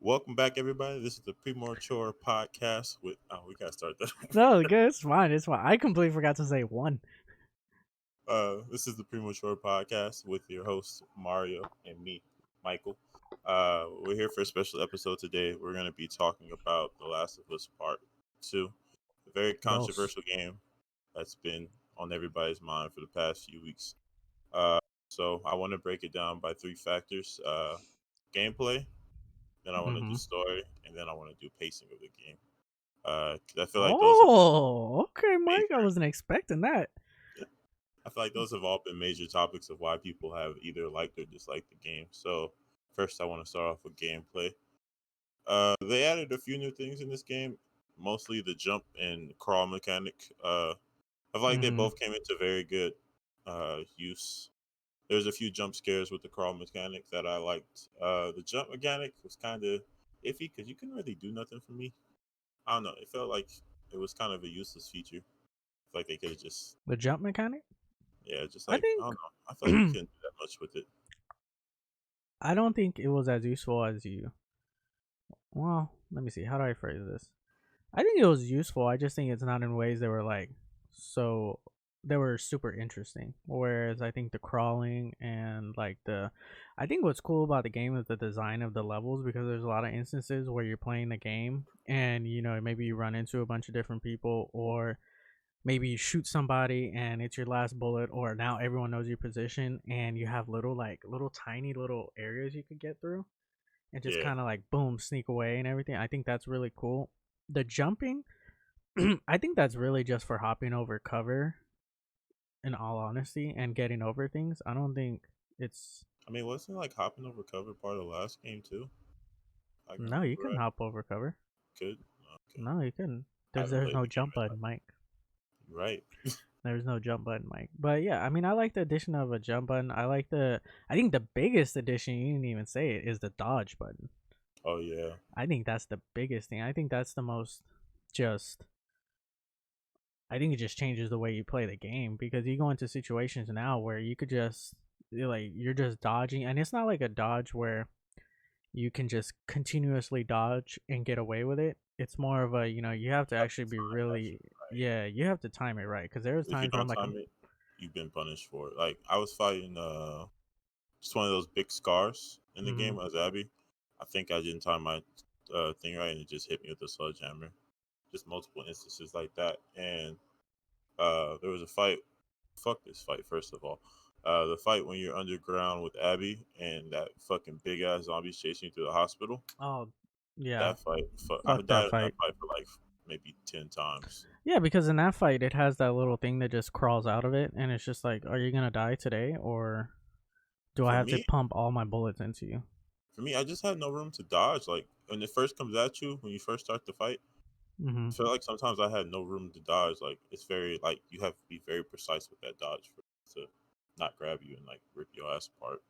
Welcome back, everybody. This is the Premature podcast with. Oh, we gotta start that. No, good. It's fine. It's fine. I completely forgot to say one. This is the Premature podcast with your host Mario and me, Michael. We're here for a special episode today. We're gonna be talking about The Last of Us Part Two, a very Dos. controversial game that's been on everybody's mind for the past few weeks. Uh, so I want to break it down by three factors: gameplay, then I want to do Mm-hmm. story, and then I want to do pacing of the game. 'Cause I feel like those have Oh, okay, Mike. I major. wasn't expecting that. I feel like those have all been major topics of why people have either liked or disliked the game. So first, I want to start off with gameplay. They added a few new things in this game, mostly the jump and crawl mechanic. I feel like they Mm-hmm. both came into very good use. There's a few jump scares with the crawl mechanic that I liked. The jump mechanic was kind of iffy because you couldn't really do nothing for me. I don't know. It felt like it was kind of a useless feature. I feel like they could have just, The jump mechanic. yeah, just I like I think. don't know. I feel like you couldn't do that much with it. I don't think it was as useful as you. Well, let me see. How do I phrase this? I think it was useful. I just think it's not in ways that were like so. They were super interesting. Whereas I think the crawling and like I think what's cool about the game is the design of the levels because there's a lot of instances where you're playing the game and maybe you run into a bunch of different people or maybe you shoot somebody and it's your last bullet or now everyone knows your position and you have little tiny little areas you could get through and just Yeah, kind of like boom sneak away and everything. I think that's really cool. The jumping, I think that's really just for hopping over cover in all honesty and getting over things. I don't think it's I mean, wasn't like hopping over cover part of the last game too? I can no, you remember can right. hop over cover. Could okay. No, you couldn't. I There's haven't there's played no the game jump button, Mike. right. There's no jump button, Mike. But yeah, I mean, I like the addition of a jump button. I think the biggest addition, you didn't even say it, is the dodge button. Oh yeah, I think that's the biggest thing. I think that's the most just. I think it just changes the way you play the game because you go into situations now where you could just you're just dodging, and it's not like a dodge where you can just continuously dodge and get away with it. It's more of a you have to you have actually to be time that shit really right. yeah, you have to time it right because there was If you times where I'm don't like time it, you've been punished for it. Like I was fighting just one of those big scars in the mm-hmm. game as Abby. I think I didn't time my thing right, and it just hit me with a sledgehammer. Just multiple instances like that, and there was a fight. Fuck this fight, first of all. The fight when you're underground with Abby and that fucking big ass zombies chasing you through the hospital. Oh yeah, That fight, I've fuck that died in that fight. fight for like maybe 10 times. Yeah, because in that fight it has that little thing that just crawls out of it and it's just like, are you gonna die today or do I For have to me, pump all my bullets into you? I just had no room to dodge. Like when it first comes at you, when you first start the fight, Mm-hmm. I feel like sometimes I had no room to dodge. Like it's very like you have to be very precise with that dodge for it to not grab you and like rip your ass apart.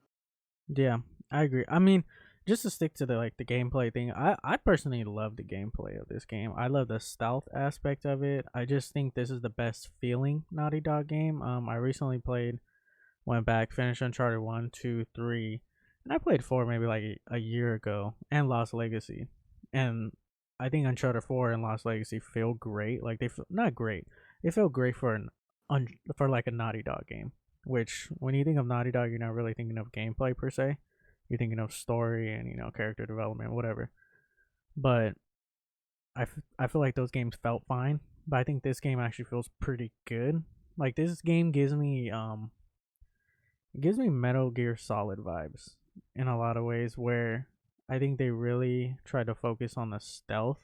Yeah, I agree. I mean, just to stick to the gameplay thing, I personally love the gameplay of this game. I love the stealth aspect of it. I just think this is the best feeling Naughty Dog game. I recently went back, finished Uncharted 1, 2, 3, and I played 4 maybe like a year ago, and Lost Legacy. And I think Uncharted 4 and Lost Legacy feel great. Like they feel not great. They feel great for for like a Naughty Dog game. Which when you think of Naughty Dog, you're not really thinking of gameplay per se. You're thinking of story and character development, whatever. But I feel like those games felt fine, but I think this game actually feels pretty good. Like this game gives me Metal Gear Solid vibes in a lot of ways where I think they really try to focus on the stealth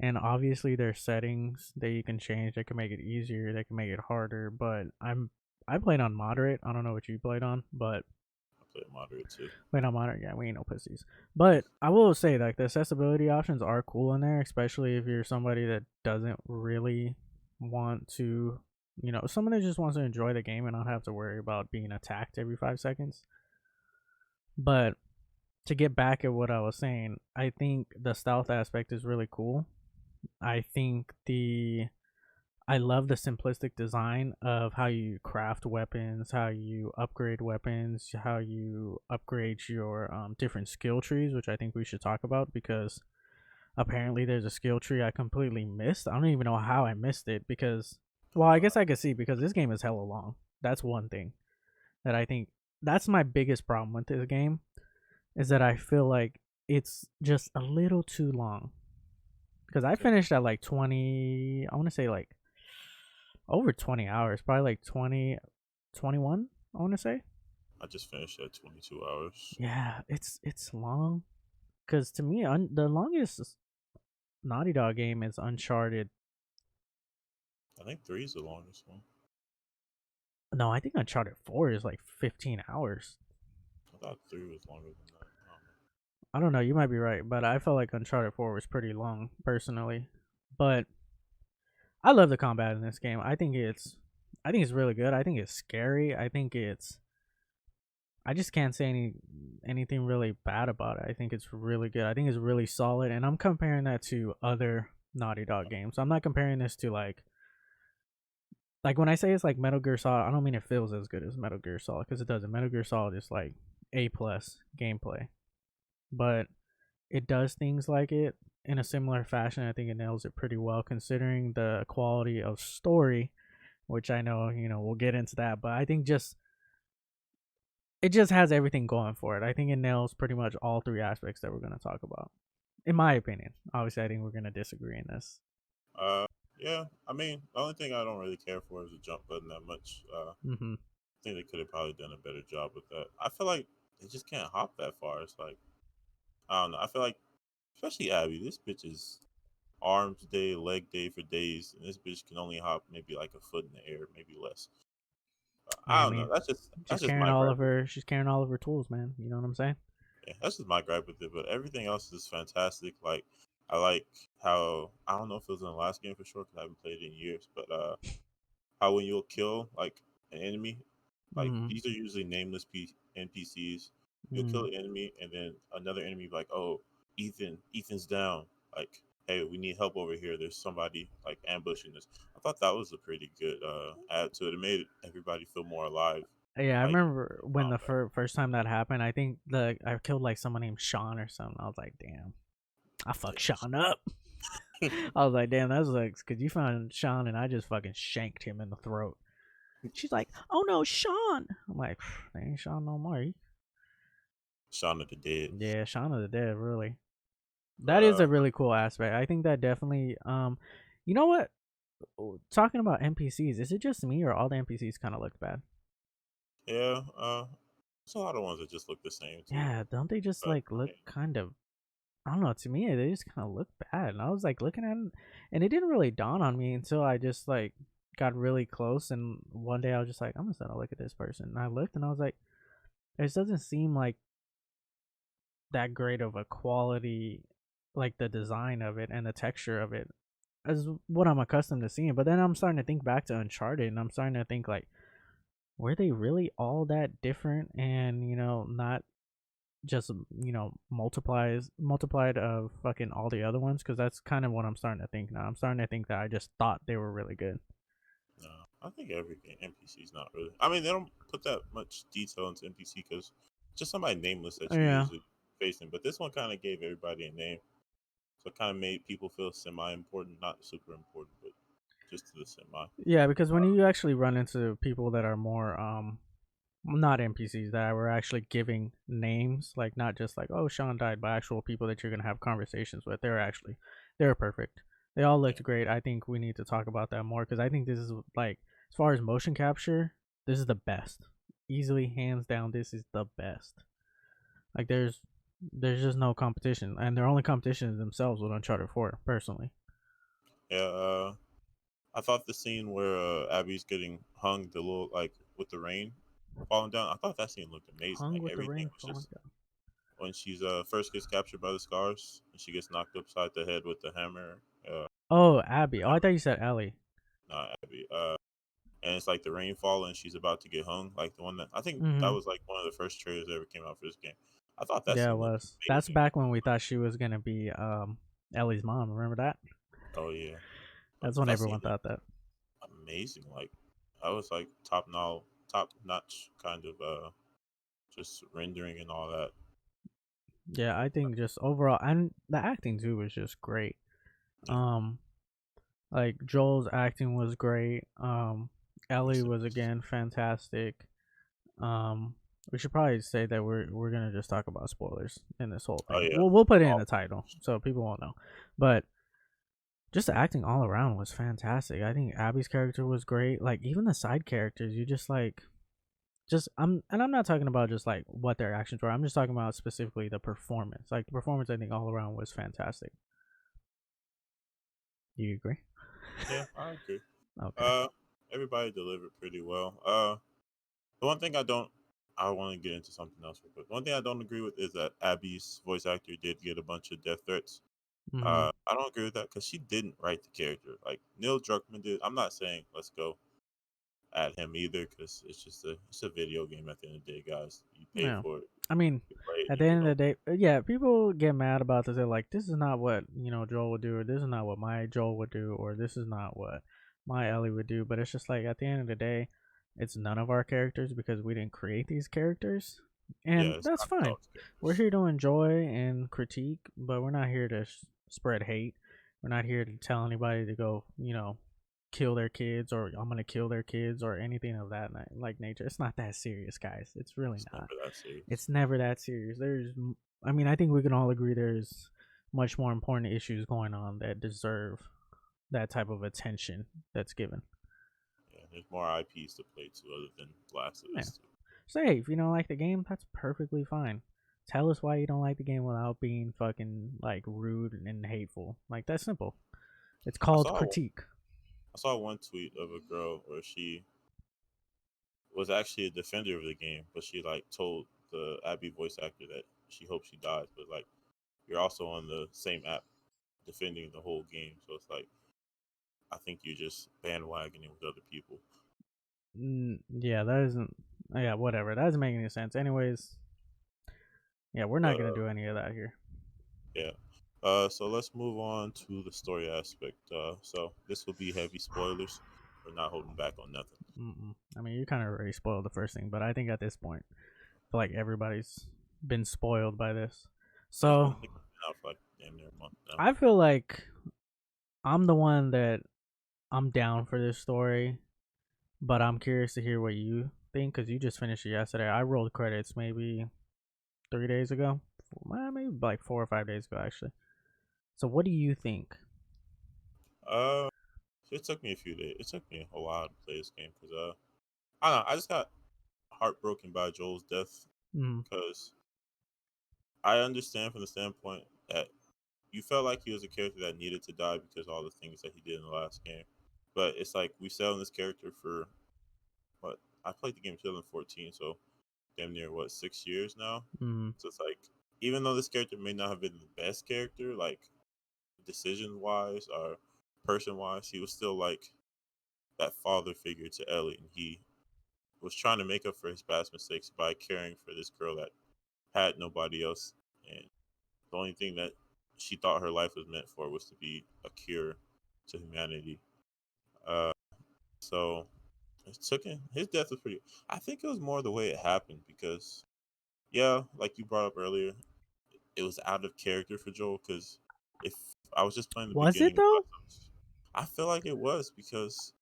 and obviously there's settings that you can change that can make it easier, that can make it harder, but I played on moderate. I don't know what you played on, but I play moderate too. played on moderate, yeah, we ain't no pussies. But I will say like the accessibility options are cool in there, especially if you're somebody that doesn't really want to someone that just wants to enjoy the game and not have to worry about being attacked every 5 seconds. But to get back at what I was saying, I think the stealth aspect is really cool. I think I love the simplistic design of how you craft weapons, how you upgrade weapons, how you upgrade your different skill trees, which I think we should talk about because apparently there's a skill tree I completely missed. I don't even know how I missed it because, well, I Uh, guess I could see because this game is hella long. That's one thing that I think that's my biggest problem with this game is that I feel like it's just a little too long because I okay. finished at like 20, I want to say like over 20 hours, probably like 20, 21. I want to say. I just finished at 22 hours. Yeah, it's long because to me the longest Naughty Dog game is Uncharted. I think three is the longest one. No, I think Uncharted 4 is like 15 hours. I thought three was longer than that. I don't know, you might be right, but I felt like Uncharted 4 was pretty long personally. But I love the combat in this game. I think it's really good. I think it's scary. I just can't say anything really bad about it. I think it's really good. I think it's really solid and I'm comparing that to other Naughty Dog games. I'm not comparing this to like when I say it's like Metal Gear Solid, I don't mean it feels as good as Metal Gear Solid because it doesn't. Metal Gear Solid is like A plus gameplay, but it does things like it in a similar fashion. I think it nails it pretty well considering the quality of story, which I know we'll get into that. But I think just it just has everything going for it. I think it nails pretty much all three aspects that we're going to talk about, in my opinion. Obviously, I think we're going to disagree in this. Uh, yeah. I mean, the only thing I don't really care for is the jump button that much. Mm-hmm. I think they could have probably done a better job with that. I feel like they just can't hop that far. It's like I don't know. I feel like, especially Abby, this bitch is arms day, leg day for days, and this bitch can only hop maybe like a foot in the air, maybe less. Yeah, I I don't know. mean, That's just my gripe with it. she's carrying all of her tools, man. You know what I'm saying? Yeah, that's just my gripe with it. But everything else is fantastic. Like I like how I don't know if it was in the last game for sure because I haven't played it in years, but how when you'll kill like an enemy, like Mm-hmm. these are usually nameless NPCs. You'll kill Mm-hmm. an enemy, and then another enemy like, oh, Ethan's down. Like, hey, we need help over here. There's somebody like ambushing us. I thought that was a pretty good add to it. It made everybody feel more alive, Yeah, I like remember in when the combat. first time that happened. I think I killed like someone named Sean or something. I was like, damn, I fucked Sean up. Yeah, I was like, damn, that's like, cause you found Sean and I just fucking shanked him in the throat. She's like, oh no, Sean. I'm like, they ain't Sean no more. Shaun of the Dead. Yeah, Shaun of the Dead, really. But That is a really cool aspect. I think that definitely. You know what? Talking about NPCs, is it just me or all the NPCs kind of looked bad? yeah, there's a lot of ones that just look the same too. Yeah, don't they just But like look yeah, kind of? I don't know. To me, they just kind of look bad, and I was like looking at them, and it didn't really dawn on me until I just like got really close, and one day I was just like, I'm just gonna look at this person, and I looked, and I was like, it doesn't seem like that great of a quality, like the design of it and the texture of it, as what I'm accustomed to seeing. But then I'm starting to think back to Uncharted, and I'm starting to think like, were they really all that different? And not just multiplied of fucking all the other ones, because that's kind of what I'm starting to think now. I'm starting to think that I just thought they were really good. no, I think every NPC is not really. I mean, they don't put that much detail into NPC because just somebody nameless that you Yeah. usually facing. But this one kind of gave everybody a name, so it kind of made people feel semi-important, not super important, but just to the semi. Yeah, because when you actually run into people that are more not NPCs that were actually giving names, like not just like, oh, Sean died, but actual people that you're gonna have conversations with. They're perfect. They all Yeah, looked great. I think we need to talk about that more because I think this is like, as far as motion capture, this is the best. Easily, hands down, this is the best. Like there's just no competition, and their only competition is themselves with Uncharted 4. Personally, yeah. I thought the scene where Abby's getting hung, the little like with the rain falling down. I thought that scene looked amazing. hung Like with the everything rain was falling just down. when she's first gets captured by the scars and she gets knocked upside the head with the hammer. Oh, Abby. Oh, I thought Hammer, you said Ellie. not Abby. And it's like the rainfall and she's about to get hung. Like the one that I think that Mm-hmm. was like one of the first trailers that ever came out for this game. I thought that Yeah, it scene looked was. That's amazing. back when we thought she was gonna be Ellie's mom. Remember that? Oh yeah, That's when that scene everyone looked thought that. amazing. Like I was like top notch kind of just rendering and all that. Yeah, I think just overall, and the acting too was just great. Yeah, Um, like Joel's acting was great. Ellie rest in was peace. again fantastic. Um, we should probably say that we're gonna just talk about spoilers in this whole Oh thing. yeah, We'll put it in all the title so people won't know. But just the acting all around was fantastic. I think Abby's character was great. Like even the side characters, you just like I'm not talking about just like what their actions were. I'm just talking about specifically the performance. Like the performance, I think all around was fantastic. Do you agree? yeah, I agree. Okay. Uh, everybody delivered pretty well. The one thing I want to get into something else real quick. One thing I don't agree with is that Abby's voice actor did get a bunch of death threats. Mm-hmm. I don't agree with that because she didn't write the character. Like Neil Druckmann did. I'm not saying let's go at him either because it's a video game at the end of the day, guys. You pay Yeah. for it, I mean, you play it, at and the you end get of the over. day, yeah, people get mad about this. They're like, this is not what, Joel would do, or this is not what my Joel would do, or this is not what my Ellie would do. But it's just like, at the end of the day, it's none of our characters because we didn't create these characters. Yeah, And it's that's not fine. dog's We're characters. here to enjoy and critique, but we're not here to spread hate. We're not here to tell anybody to go, kill their kids or I'm gonna kill their kids or anything of that like nature. It's not that serious, guys. It's really It's not. never that serious. It's never that serious. I mean, I think we can all agree there's much more important issues going on that deserve that type of attention that's given. Yeah, there's more IPs to play to other than Last of Yeah. Us 2. So hey, if you don't like the game, that's perfectly fine. Tell us why you don't like the game without being fucking like rude and hateful. Like that's simple. It's I called saw critique. I saw one tweet of a girl where she was actually a defender of the game, but she like told the Abby voice actor that she hopes she dies, but like you're also on the same app defending the whole game, so it's like I think you're just bandwagoning with other people. Yeah, that isn't. Yeah, whatever. That doesn't make any sense. Anyways, yeah, we're not But gonna do any of that here. yeah. So let's move on to the story aspect. So this will be heavy spoilers. We're not holding back on nothing. I mean, you kind of already spoiled the first thing, but I think at this point, I feel like everybody's been spoiled by this. It's So been, I think it's been out for like damn near a month now. I feel like I'm the one that I'm down for this story, but I'm curious to hear what you think because you just finished it yesterday. I rolled credits maybe 3 days ago, well, maybe like 4 or 5 days ago, actually. So what do you think? Uh, it took me a few days. It took me a while to play this game because I don't know. I just got heartbroken by Joel's death Mm, because I understand from the standpoint that you felt like he was a character that needed to die because of all the things that he did in the last game. But it's like we selling this character for what I played the game in 2014, so damn near what 6 years now. mm, So it's like even though this character may not have been the best character, like decision wise or person wise, he was still like that father figure to Ellie, and he was trying to make up for his past mistakes by caring for this girl that had nobody else, and the only thing that she thought her life was meant for was to be a cure to humanity. Uh, so it took him. His death was pretty. I think it was more the way it happened because, yeah, like you brought up earlier, it was out of character for Joel. Because if I was just playing the was it beginning of though? Last of Us, I feel like it was because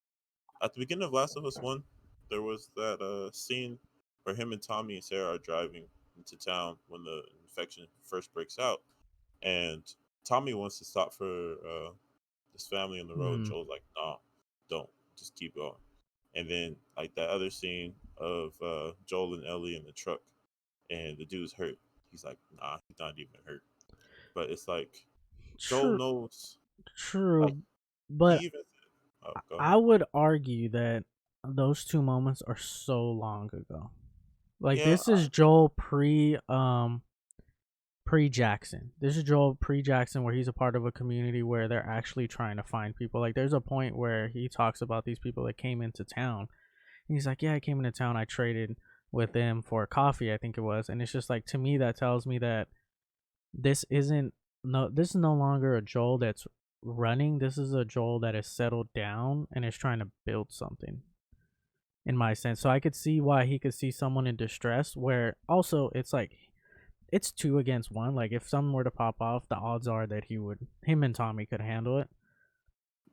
at the beginning of Last of Us One, there was that scene where him and Tommy and Sarah are driving into town when the infection first breaks out, and Tommy wants to stop for this family on the road, and Mm, Joel's like, "Nah, don't, just keep going." And then like that other scene of Joel and Ellie in the truck, and the dude's hurt. He's like, "Nah, he's not even hurt." But it's like Joel true, knows, like true, he but even. Oh, go I ahead. would argue that those two moments are so long ago. Like Yeah, this is Joel pre Jackson. This is Joel pre Jackson where he's a part of a community where they're actually trying to find people. Like there's a point where he talks about these people that came into town. And he's like, "Yeah, I came into town, I traded with them for coffee, I think it was." And it's just like to me that tells me that this isn't no this is no longer a Joel that's running. This is a Joel that is settled down and is trying to build something in my sense. So I could see why he could see someone in distress where also it's like it's two against one. Like if someone were to pop off, the odds are that him and Tommy could handle it.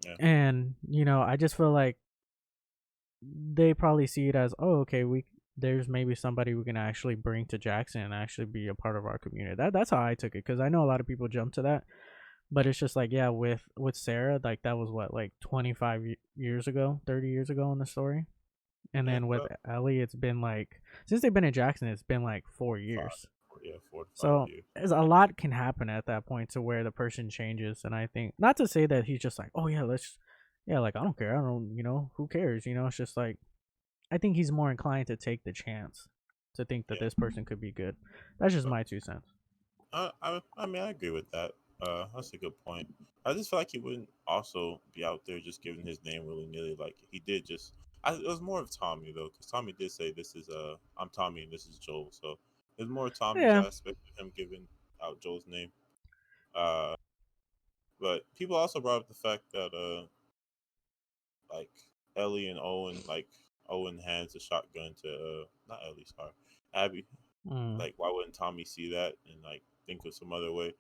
Yeah, And, I just feel like they probably see it as, oh, okay, there's maybe somebody we can actually bring to Jackson and actually be a part of our community. That's how I took it because I know a lot of people jump to that, but it's just like, yeah, with Sarah, like that was what, like 25 years ago, 30 years ago in the story, and yeah, then with about Ellie, it's been like since they've been in Jackson, it's been like 4 years. 4 to 5 So years. as a lot can happen at that point to where the person changes, and I think not to say that he's just like, oh yeah, yeah, like I don't care, I don't, who cares, it's just like I think he's more inclined to take the chance to think that Yeah, this person could be good. That's just but my 2 cents. I mean, I agree with that. That's a good point. I just feel like he wouldn't also be out there just giving his name willy nilly like he did. It was more of Tommy though, because Tommy did say this is I'm Tommy and this is Joel. So it's more Tommy's Yeah. aspect of him giving out Joel's name. Uh, but people also brought up the fact that like Ellie and Owen, like Owen hands a shotgun to not Ellie, sorry, Abby. Mm. Like, why wouldn't Tommy see that and like think of some other way?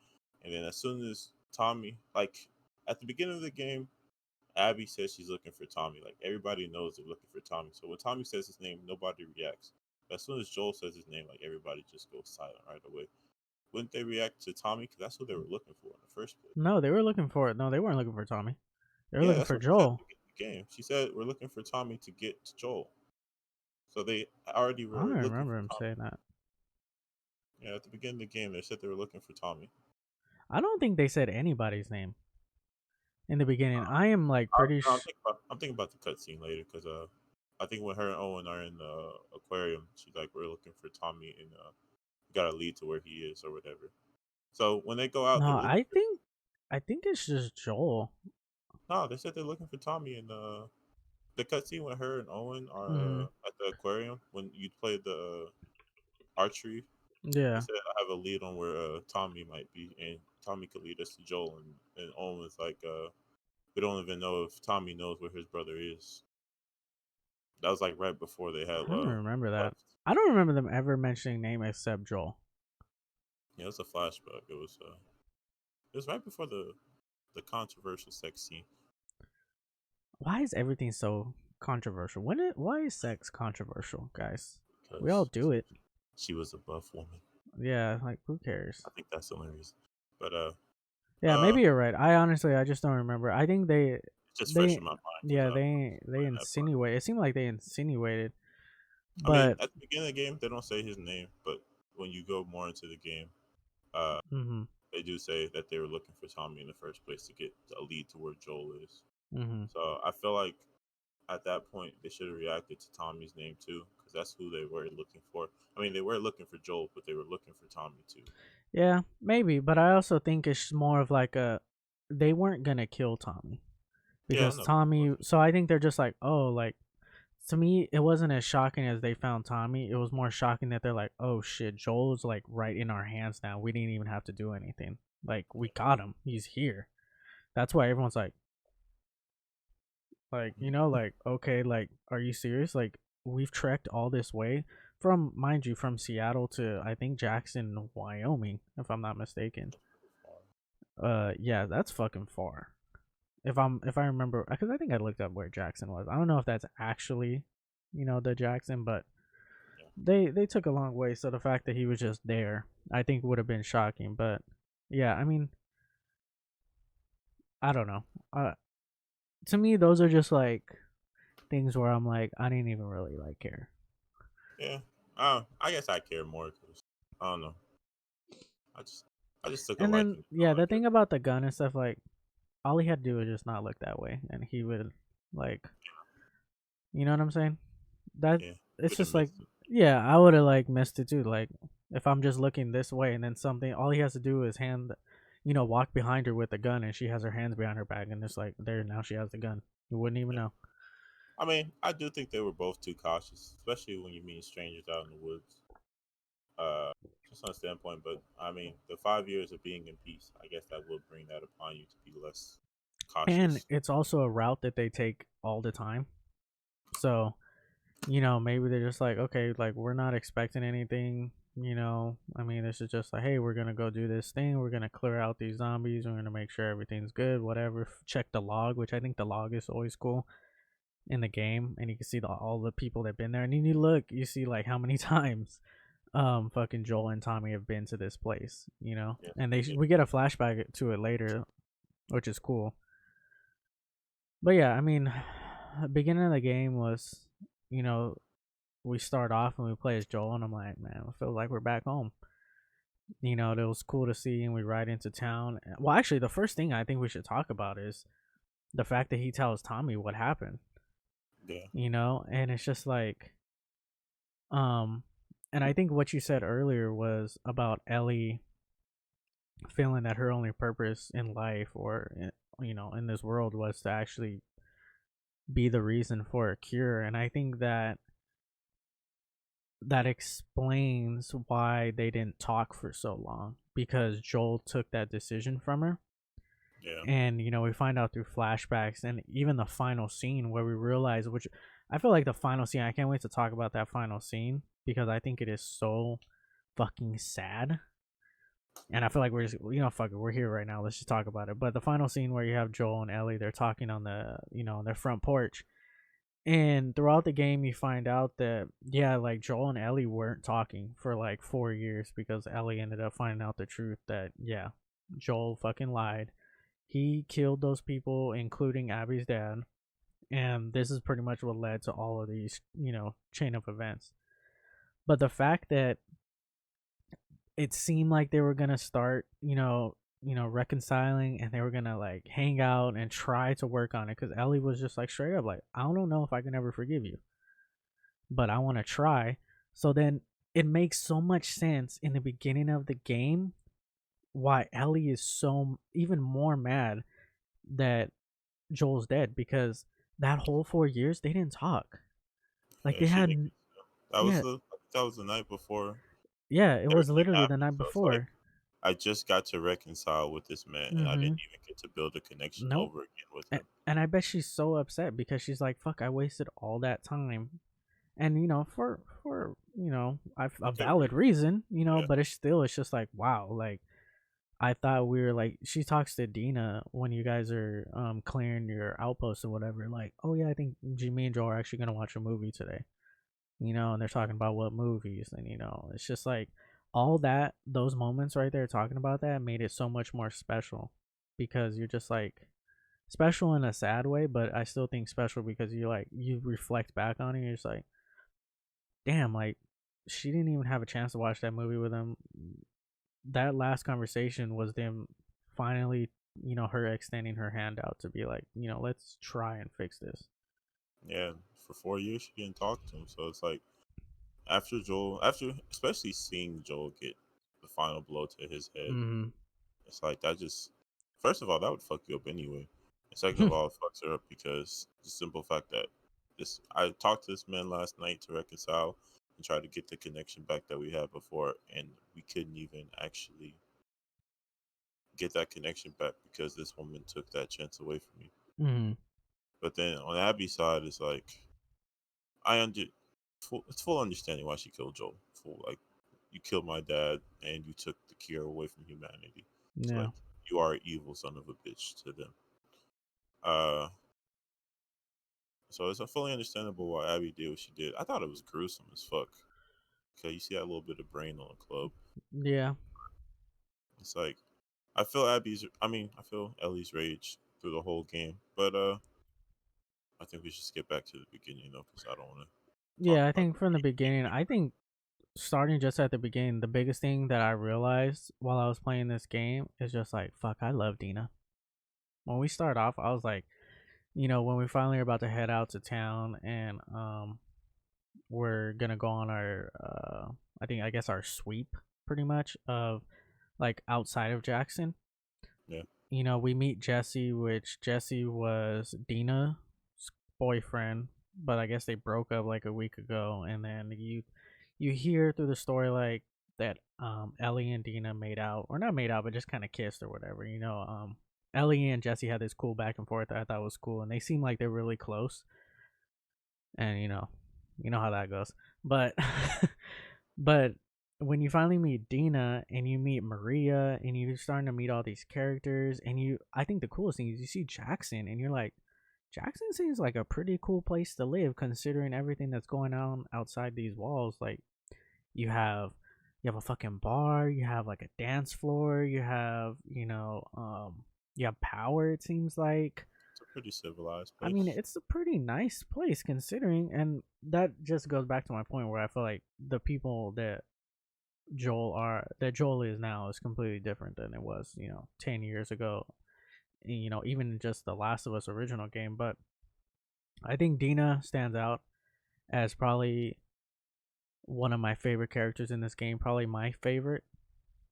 And then as soon as Tommy, like at the beginning of the game, Abby says she's looking for Tommy. Like everybody knows they're looking for Tommy. So when Tommy says his name, nobody reacts. But as soon as Joel says his name, like everybody just goes silent right away. Wouldn't they react to Tommy? Because that's what they were looking for in the first place. No, they were looking for it. No, they weren't looking for Tommy. They were Yeah, looking that's for what she said at Joel. the beginning of the game. She said we're looking for Tommy to get to Joel. So they already I don't were looking remember for him Tommy. saying that. Yeah, at the beginning of the game, they said they were looking for Tommy. I don't think they said anybody's name in the beginning. I am like I, pretty. no, I'm thinking about the cutscene later because I think when her and Owen are in the aquarium, she's like, "We're looking for Tommy, and got to lead to where he is or whatever." So when they go out, they No, were looking for. I think it's just Joel. No, they said they're looking for Tommy in the cutscene when her and Owen are Mm. at the aquarium when you play the archery. They Yeah. said I have a lead on where Tommy might be, and Tommy could lead us to Joel, and Owen was like, "We don't even know if Tommy knows where his brother is." That was like right before they had I don't remember that. left. I don't remember them ever mentioning name except Joel. Yeah, it was a flashback. It was right before the controversial sex scene Why is everything so controversial? Why is sex controversial, guys? We all because do it. she was a buff woman. Yeah, like who cares? I think that's the only reason. But Yeah, uh, maybe you're right. I just don't remember. I think it's just fresh they in my mind because yeah, I'm they playing that part. insinuate. It seemed like they insinuated, I mean, but at the beginning of the game, they don't say his name, but when you go more into the game, uh, mhm. they do say that they were looking for Tommy in the first place to get a lead to where Joel is. Mhm. So I feel like at that point they should have reacted to Tommy's name too, because that's who they were looking for. I mean, they were looking for Joel, but they were looking for Tommy too. Yeah, maybe, but I also think it's more of like a they weren't going to kill Tommy Yeah, I because know. Tommy, so I think they're just like, "Oh, like to me it wasn't as shocking as they found Tommy. It was more shocking that they're like, "Oh shit, Joel's like right in our hands now. We didn't even have to do anything. Like we got him. He's here." That's why everyone's like, like, okay, like, are you serious? Like, we've trekked all this way from, mind you, from Seattle to I think Jackson, Wyoming, if I'm not mistaken. Yeah, that's fucking far. If I remember, because I think I looked up where Jackson was. I don't know if that's actually, the Jackson, but Yeah, they took a long way. So the fact that he was just there, I think would have been shocking. But yeah, I mean, I don't know. To me, those are just like things where I'm like, I didn't even really like care. yeah. I guess I care more because I don't know. I just I just took a And then liking to yeah, him. I the guess. thing about the gun and stuff, like all he had to do was just not look that way, and he would like, you know what I'm saying? That Yeah, it's would have just like, missed it. yeah, I would have like missed it too. Like if I'm just looking this way, and then something, all he has to do is walk behind her with the gun, and she has her hands behind her back, and it's like there now she has the gun. You wouldn't even Yeah. know. I mean, I do think they were both too cautious, especially when you meet strangers out in the woods. Uh, just on a standpoint, but I mean, the 5 years of being in peace, I guess that would bring that upon you to be less. And cautious. it's also a route that they take all the time. So, maybe they're just like, okay, like we're not expecting anything. I mean, this is just like, hey, we're gonna go do this thing. We're gonna clear out these zombies. We're gonna make sure everything's good. Whatever. Check the log, which I think the log is always cool in the game, and you can see all the people that've been there. And then you look, you see like how many times, fucking Joel and Tommy have been to this place. Yeah, And yeah, we get a flashback to it later, which is cool. But yeah, I mean, the beginning of the game was, you know, we start off and we play as Joel, and I'm like, man, I feel like we're back home. It was cool to see, and we ride into town. Well, actually, the first thing I think we should talk about is the fact that he tells Tommy what happened. yeah, And it's just like, um, and I think what you said earlier was about Ellie feeling that her only purpose in life, or in this world, was to actually be the reason for a cure. And I think that explains why they didn't talk for so long, because Joel took that decision from her. yeah, And we find out through flashbacks and even the final scene where we realize, which I feel like the final scene, I can't wait to talk about that final scene because I think it is so fucking sad. And I feel like we're just, fuck it, we're here right now, let's just talk about it. But the final scene where you have Joel and Ellie, they're talking on the, on their front porch. And throughout the game, you find out that, yeah, like Joel and Ellie weren't talking for like 4 years because Ellie ended up finding out the truth that, yeah, Joel fucking lied. He killed those people, including Abby's dad. And this is pretty much what led to all of these, chain of events. But the fact that it seemed like they were going to start, reconciling, and they were going to like hang out and try to work on it, because Ellie was just like straight up like, I don't know if I can ever forgive you, but I want to try. So then it makes so much sense in the beginning of the game why Ellie is so even more mad that Joel's dead, because that whole 4 years they didn't talk. Like yeah. they She had, didn't. That was yeah, the night before yeah, it was everything literally the happened. night So it's like before. I just got to reconcile with this man, and I Mm-hmm. didn't even get to build a connection Nope. over again with And, him. and I bet she's so upset because she's like, "Fuck! I wasted all that time." And for a Good valid reason. reason, Yeah, but it's just like, wow, like I thought we were like, she talks to Dina when you guys are clearing your outpost or whatever, like, oh yeah, I think me and Joe are actually gonna watch a movie today, and they're talking about what movies, and it's just like all that, those moments right there talking about that made it so much more special, because you're just like special in a sad way, but I still think special because you reflect back on it, and you're just like, damn, like she didn't even have a chance to watch that movie with him. That last conversation was them finally, her extending her hand out to be like, let's try and fix this. yeah. For 4 years, she didn't talk to him. So it's like after especially seeing Joel get the final blow to his head, Mm-hmm. it's like that just. First of all, that would fuck you up anyway. And second of all, it fucks her up because the simple fact that this I talked to this man last night to reconcile and try to get the connection back that we had before, and we couldn't even actually get that connection back because this woman took that chance away from me. Mm-hmm. But then on Abby's side, it's like I under it's full understanding why she killed Joel. Full like you killed my dad and you took the cure away from humanity. So Yeah. like you are an evil son of a bitch to them. Uh, so it's fully understandable why Abby did what she did. I thought it was gruesome as fuck. Okay, you see that little bit of brain on the club. Yeah. It's like I feel Ellie's rage through the whole game. But I think we should skip back to the beginning though, because I don't want to talk Yeah, I about think the from the game beginning, I anymore. think starting just at the beginning, the biggest thing that I realized while I was playing this game is just like, fuck, I love Dina. When we start off, I was like, when we finally are about to head out to town, and we're gonna go on our I guess our sweep, pretty much, of like outside of Jackson. Yeah, We meet Jesse, which Jesse was Dina's boyfriend, but I guess they broke up like a week ago. And then you hear through the story like that Ellie and Dina made out, or not made out, but just kind of kissed or whatever. Ellie and Jesse had this cool back and forth that I thought was cool, and they seem like they're really close. And you know how that goes. But but when you finally meet Dina and you meet Maria and you're starting to meet all these characters, and I think the coolest thing is you see Jackson and you're like, Jackson seems like a pretty cool place to live considering everything that's going on outside these walls. Like you have you have a fucking bar, you have like a dance floor, you have, you have power, it seems like. It's a pretty civilized I mean, place. it's a pretty nice place considering, and that just goes back to my point where I feel like the people that Joel is now is completely different than it was, 10 years ago. Even just the Last of Us original game. But I think Dina stands out as probably one of my favorite characters in this game, probably my favorite,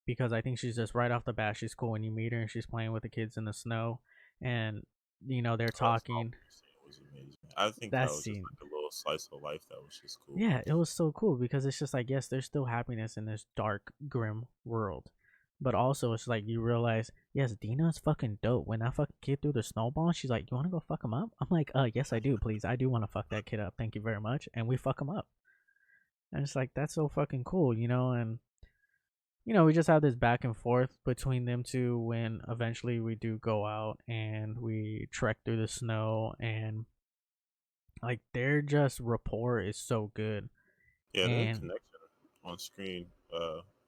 because I think she's just right off the bat, she's cool when you meet her and she's playing with the kids in the snow, and they're Oh, that song talking. scene was amazing. I think That that was just scene, like a little slice of life that was just cool. yeah, it was so cool because it's just like, yes, there's still happiness in this dark, grim world. But also, it's like you realize, yes, Dina's fucking dope. When that fucking kid threw the snowball, she's like, "You want to go fuck him up?" I'm like, yes, I do, please. I do want to fuck that kid up. Thank you very much." And we fuck him up. And it's like, that's so fucking cool, And, we just have this back and forth between them two when eventually we do go out and we trek through the snow. And, like, their just rapport is so good. Yeah, their And, connection on screen,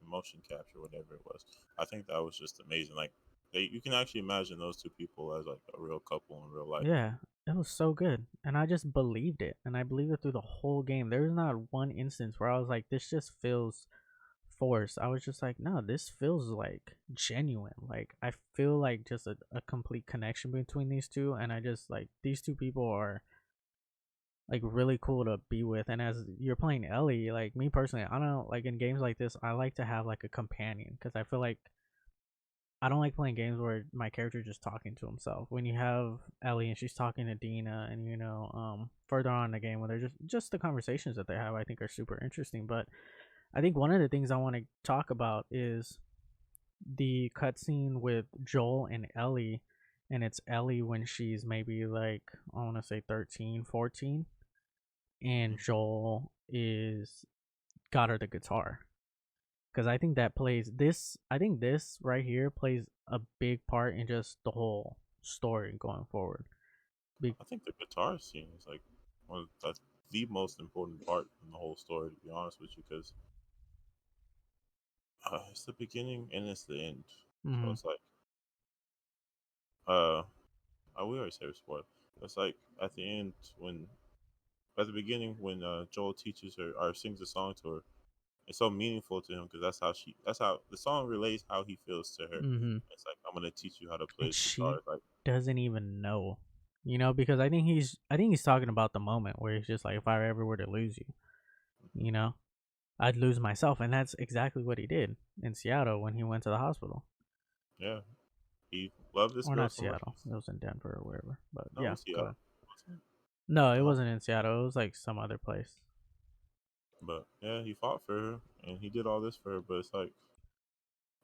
motion capture, whatever it was. I think that was just amazing. Like, you can actually imagine those two people as like a real couple in real life. yeah, it was so good. And I just believed it. And I believed it through the whole game. There was not one instance where I was like, this just feels forced. I was just like, no, this feels like genuine. Like, I feel like just a complete connection between these two. And I just like, these two people are like really cool to be with. And as you're playing Ellie, like me personally, I don't know, like in games like this, I like to have like a companion because I feel like I don't like playing games where my character is just talking to himself. When you have Ellie and she's talking to Dina, and further on in the game when they're just the conversations that they have, I think are super interesting. But I think one of the things I want to talk about is the cutscene with Joel and Ellie, and it's Ellie when she's maybe like, I want to say 13, 14, and Hmm. Joel is got her the guitar, because I think that plays this. I think this right here plays a big part in just the whole story going forward. Be- I think the guitar scene is like that's the most important part in the whole story, to be honest with you, because it's the beginning and it's the end. So mm-hmm. it's like, uh, we always say sport. It's like at the end when, at the beginning when Joel teaches her or sings a song to her, it's so meaningful to him because that's how the song relays how he feels to her. Mm-hmm. It's like, I'm gonna teach you how to play And this guitar. she It's like, doesn't even know, because I think he's talking about the moment where he's just like, if I ever were to lose you, you know, I'd lose myself, and that's exactly what he did in Seattle when he went to the hospital. yeah, he loved this Or girl not so much. Seattle. It was in Denver or wherever. But No, it yeah, was go ahead. Seattle. Wasn't it? No, it Uh-huh. wasn't in Seattle. It was like some other place. But yeah, he fought for her and he did all this for her. But it's like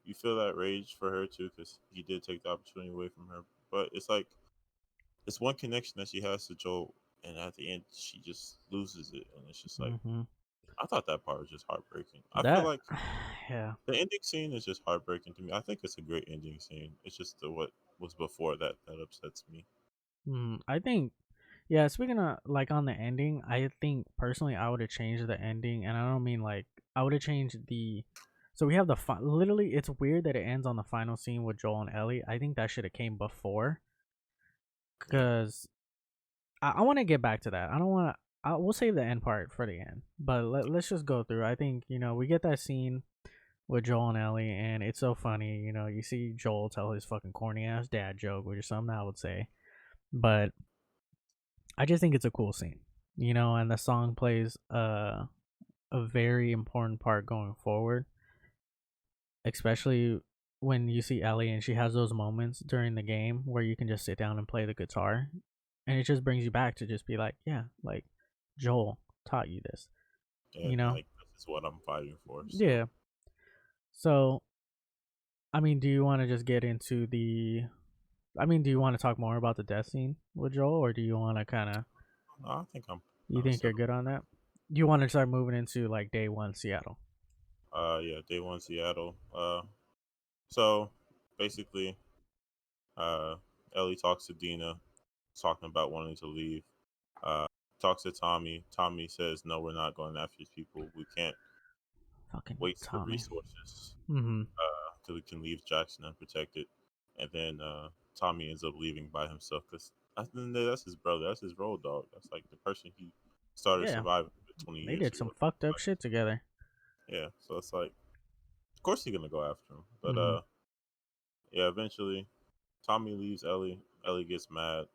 you feel that rage for her too because he did take the opportunity away from her. But it's like it's one connection that she has to Joel, and at the end she just loses it, and it's just like Mm-hmm. I thought that part was just heartbreaking. I feel That, like yeah. the ending scene is just heartbreaking to me. I think it's a great ending scene. It's just what was before that upsets me. I think, yeah, speaking of like on the ending, I think personally I would have changed the ending, and I don't mean like I would have changed the. So we have literally, it's weird that it ends on the final scene with Joel and Ellie. I think that should have came before, Yeah, because I want to get back to that. I don't want to. We'll save the end part for the end, but let's just go through. I think we get that scene with Joel and Ellie, and it's so funny. You see Joel tell his fucking corny ass dad joke, which is something I would say, but I just think it's a cool scene, and the song plays a very important part going forward, especially when you see Ellie and she has those moments during the game where you can just sit down and play the guitar, and it just brings you back to just be like, yeah, like Joel taught you this, yeah, you know? like this is what I'm fighting for. So Yeah. So, I mean, do you want to just get into the I mean, do you want to talk more about the death scene with Joel, or do you want to kind of? No, I think I'm You kind of think you're settled. good on that? Do you want to start moving into like day one Seattle? Yeah, day one Seattle. So basically, uh, Ellie talks to Dina, talking about wanting to leave. Uh, talks to Tommy. Tommy says, "No, we're not going after these people. We can't Fucking waste the Tommy. resources Mm-hmm. till we can leave Jackson unprotected." And then Tommy ends up leaving by himself because at the end of the day, that's his brother. That's his road dog. That's like the person he started Yeah, surviving with 20 they years did some ago. fucked up Like, shit together. yeah, so it's like, of course he's gonna go after him. But Mm-hmm. yeah, eventually Tommy leaves Ellie. Ellie gets mad.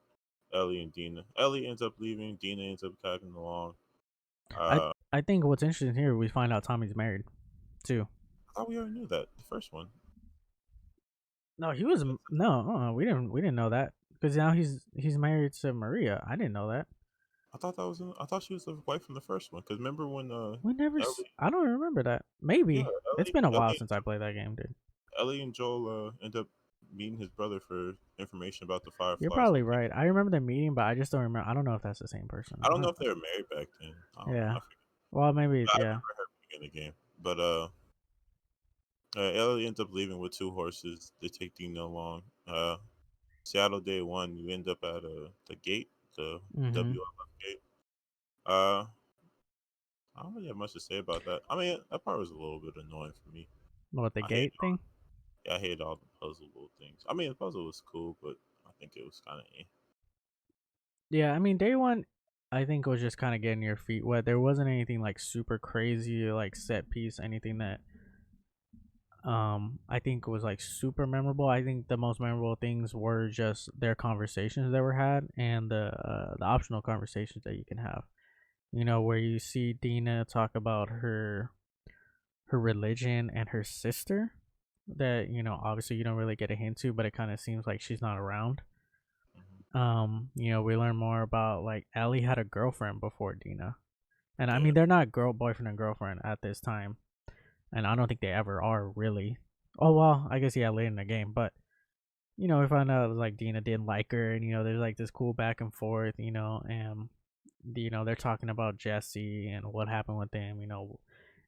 Ellie and Dina. Ellie ends up leaving. Dina ends up tagging along. I Uh, I think what's interesting here, we find out Tommy's married too. I thought we already knew that the first one. No, he was no. We didn't know that because now he's married to Maria. I didn't know that. I thought that was. I thought she was the wife from the first one. Because remember when We never. Ellie, I don't remember that. yeah, Maybe it's Ellie, been a while Ellie, since I played that game, dude. Ellie and Joel end up meeting his brother for information about the You're Fireflies probably location. right. I remember the meeting, but I just don't remember. I don't know if that's the same person. I don't know if they were married back then. I don't know. Yeah. I forget. Well, maybe. But I Yeah. remember her being in the game. But Ellie ends up leaving with two horses. They take Dina along. Seattle day one, you end up at the gate, the Mm-hmm. WLF gate. Uh, I don't really have much to say about that. I mean, that part was a little bit annoying for me. What, the I hated gate thing? I hated all the puzzle little things. I mean, the puzzle was cool, but I think it was kind of Yeah. I mean, day one, I think was just kind of getting your feet wet. There wasn't anything like super crazy, like set piece, anything that I think was like super memorable. I think the most memorable things were just their conversations that were had and the optional conversations that you can have. You know, where you see Dina talk about her religion and her sister that, obviously you don't really get a hint to, but it kind of seems like she's not around. We learn more about like Ellie had a girlfriend before Dina. And I yeah. mean they're not boyfriend and girlfriend at this time. And I don't think they ever are really. Oh well, I guess yeah, later in the game, but we found out like Dina didn't like her, and there's like this cool back and forth, and they're talking about Jesse and what happened with them,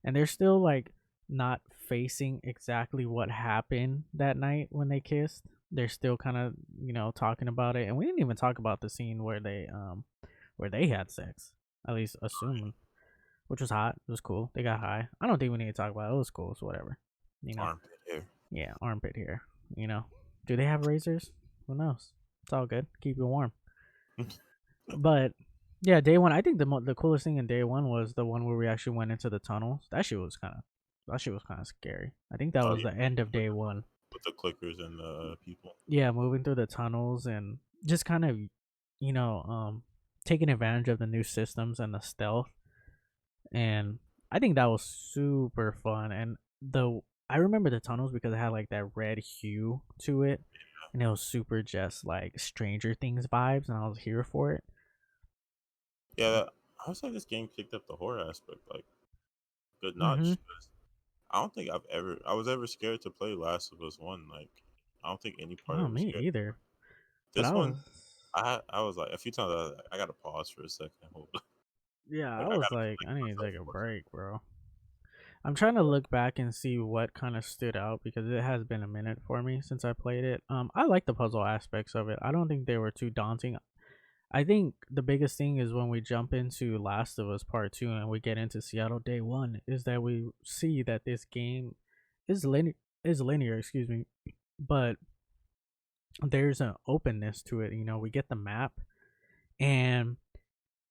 and they're still like not facing exactly what happened that night when they kissed. They're still kind of talking about it, and we didn't even talk about the scene where they had sex, at least assuming, which was hot. It was cool. They got high. I don't think we need to talk about it. It was cool. So whatever, you know. Armpit hair. Yeah, armpit hair. You know, do they have razors? Who knows? It's all good. Keep you warm. But yeah, day one. I think the coolest thing in day one was the one where we actually went into the tunnels. That shit was kind of scary. I think that Oh was yeah, the end of day one. with the clickers and the people. Yeah, moving through the tunnels and just kind of, taking advantage of the new systems and the stealth. And I think that was super fun. And I remember the tunnels because it had like that red hue to it, and it was super just like Stranger Things vibes, and I was here for it. Yeah, I would say this game picked up the horror aspect like good Mm-hmm. notch. 'Cause I don't think I was ever scared to play Last of Us One. Like, I don't think any part Oh, ever me scared me. either. But This I was, one, I was like a few times. I was like, I gotta pause for a second. Hold on. yeah, I Like I was gotta like, collect I need to myself take a for a second. break, bro. I'm trying to look back and see what kind of stood out because it has been a minute for me since I played it. I like the puzzle aspects of it. I don't think they were too daunting. I think the biggest thing is when we jump into Last of Us Part 2 and we get into Seattle Day 1 is that we see that this game is linear, excuse me, but there's an openness to it. We get the map, and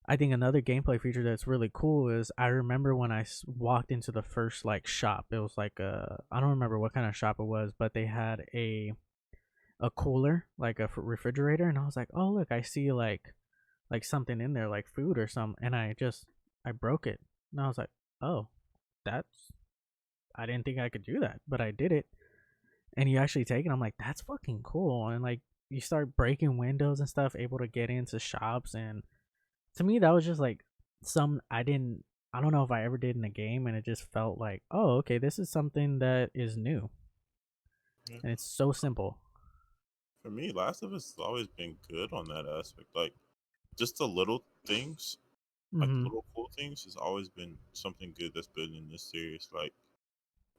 I think another gameplay feature that's really cool is I remember when I walked into the first like shop. It was like I don't remember what kind of shop it was, but they had a cooler, like a refrigerator, and I was like, "Oh, look, I see like something in there like food or something," and I broke it. And I was like, "Oh, that's I didn't think I could do that, but I did it." And you actually take it. I'm like, "That's fucking cool." And like you start breaking windows and stuff, able to get into shops, and to me that was just like some I don't know if I ever did in a game, and it just felt like, "Oh, okay, this is something that is new." Yeah. And it's so simple. For me, Last of Us has always been good on that aspect. Like just the little things, like the Mm-hmm. little cool things, has always been something good that's been in this series. Like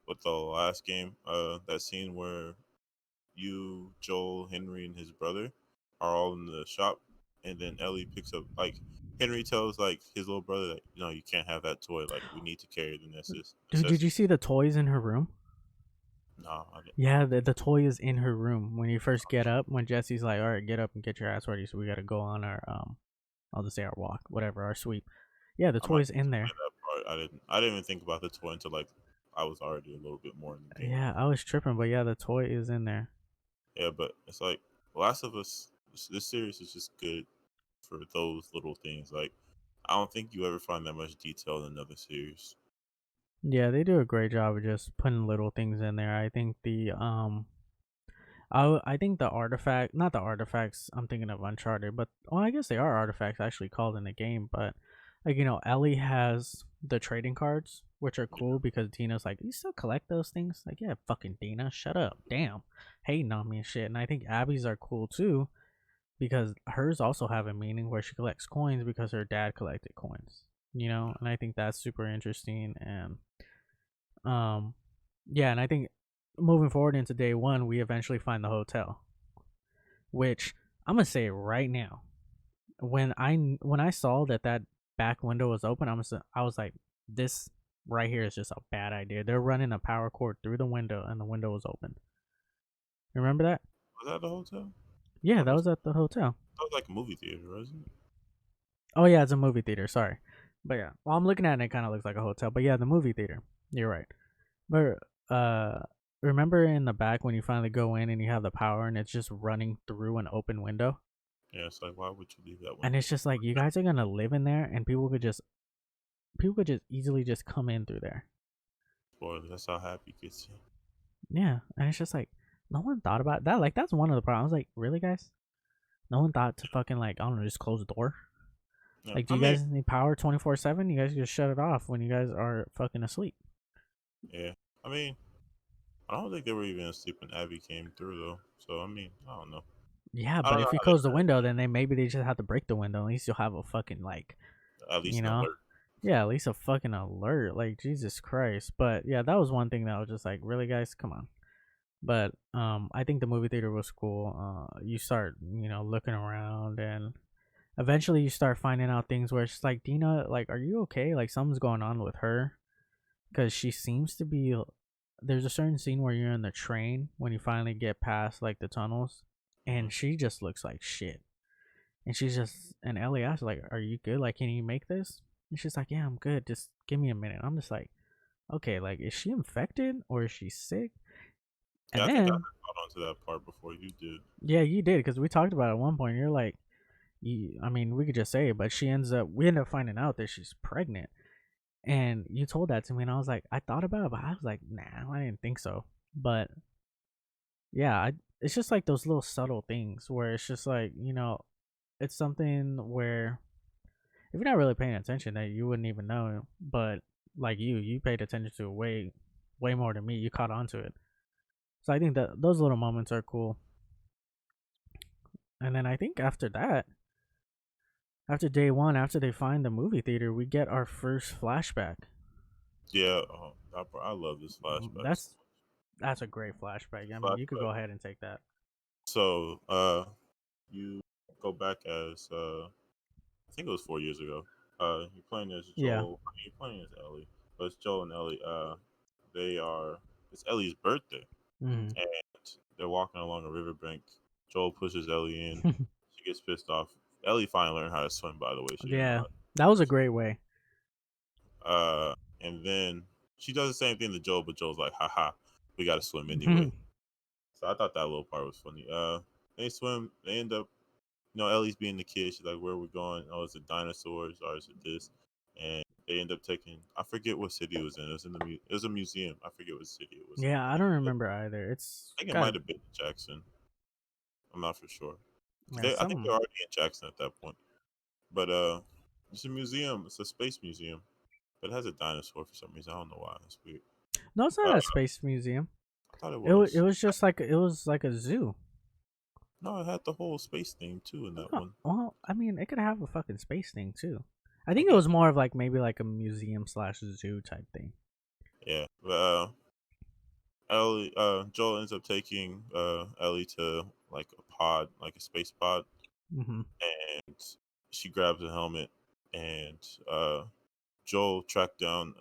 with the last game, that scene where you, Joel, Henry, and his brother are all in the shop, and then Ellie picks up like Henry tells like his little brother that no, you can't have that toy. Like we need to carry the Dude, did you necessities. see the toys in her room? No, I didn't. Yeah, the toy is in her room when you first get up. When Jesse's like, "All right, get up and get your ass ready, so we got to go on our I'll just say our walk, whatever, our sweep." Yeah, the I might toy's in play there. that part. I didn't. I didn't even think about the toy until like I was already a little bit more in the game. Yeah, I was tripping, but yeah, the toy is in there. Yeah, but it's like Last of Us. This series is just good for those little things. Like I don't think you ever find that much detail in another series. Yeah, they do a great job of just putting little things in there. I think I think the artifact, not the artifacts. I'm thinking of Uncharted, but well, I guess they are artifacts actually called in the game. But like Ellie has the trading cards, which are Yeah, cool because Dina's like, "You still collect those things?" Like, yeah, fucking Dina, shut up, damn, hating on me and shit. And I think Abby's are cool too because hers also have a meaning where she collects coins because her dad collected coins. And I think that's super interesting. And um, yeah, and I think moving forward into day one, we eventually find the hotel, which I'm gonna say right now, when I saw that back window was open, I was like, this right here is just a bad idea. They're running a power cord through the window, and the window was open. Remember that? was that the hotel? Yeah, Thought that it was, was at the hotel. that was like a movie theater, wasn't it? Oh yeah, it's a movie theater. Sorry, but yeah, well, I'm looking at it. It kind of looks like a hotel, but yeah, the movie theater. You're right. But remember in the back when you finally go in and you have the power and it's just running through an open window, Yeah, it's like why would you leave that and window? it's just like you guys are gonna live in there, and people could just easily just come in through there. Spoiler. That's how happy gets you. Yeah, and it's just like no one thought about that. Like that's one of the problems. Like really, guys, no one thought to fucking like I don't know, just close the door. Yeah, Like, do I you mean, guys need power 24/7? You guys just shut it off when you guys are fucking asleep. yeah, I mean, I don't think they were even asleep when Abby came through though. So I mean, I don't know. Yeah, I but don't know if you how they close the window, then maybe they just have to break the window. At least you'll have a fucking like, at you least an know, alert. yeah, at least a fucking alert. Like Jesus Christ. But yeah, that was one thing that I was just like, really, guys, come on. But I think the movie theater was cool. You start looking around, and eventually you start finding out things where it's just like Dina, like, are you okay? Like something's going on with her because she seems to be. There's a certain scene where you're in the train when you finally get past like the tunnels, Mm-hmm. and she just looks like shit. And Ellie asks like, "Are you good? Like, can you make this?" And she's like, "Yeah, I'm good. Just give me a minute." I'm just like, "Okay, like, is she infected or is she sick?" Yeah, And I think I then, caught on to that part before you did. yeah, you did because we talked about it at one point. You're like, I mean, we could just say it, but we end up finding out that she's pregnant. And you told that to me, and I was like, I thought about it, but I was like, nah, I didn't think so. But yeah, it's just like those little subtle things where it's just like, it's something where if you're not really paying attention, that you wouldn't even know. But like you paid attention to it way more than me. You caught on to it. So I think that those little moments are cool. And then I think after that, after day one, after they find the movie theater, we get our first flashback. Yeah, I love this Mm, flashback so That's that's a great flashback. I mean, you could flashback. go ahead and take that. So, you go back as I think it was 4 years ago. You're playing as Yeah. Joel. I mean, you're playing as Ellie, but it's Joel and Ellie. They are. It's Ellie's birthday, hmm and they're walking along a riverbank. Joel pushes Ellie in. She gets pissed off. Ellie finally learned how to swim. By the way, she didn't know Yeah, how. that was a great way. And then she does the same thing to Joel, but Joel's like, "Haha, we got to swim anyway." So I thought that little part was funny. They swim. They end up Ellie's being the kid. She's like, "Where are we going? Oh, is it dinosaurs or is it this?" And they end up taking. I forget what city it was in. It was in it was a museum. I forget what city it was in. Yeah, I don't remember either. It's I think it got might have been Jackson. I'm not for sure. yeah, I think they're some. already in Jackson at that point. But it's a museum. It's a space museum, but it has a dinosaur for some reason. I don't know why. It's weird. No, it's Uh, not a space museum. I thought it It was. was just like it was like a zoo. No, it had the whole space theme too in that Oh, one. well, I mean, it could have a fucking space thing too. I I think it guess. was more of like maybe like a museum slash zoo type thing. Yeah, but Ellie, Joel ends up taking Ellie to like a pod, like a space pod, Hmm. and she grabs a helmet, and uh, Joel tracked down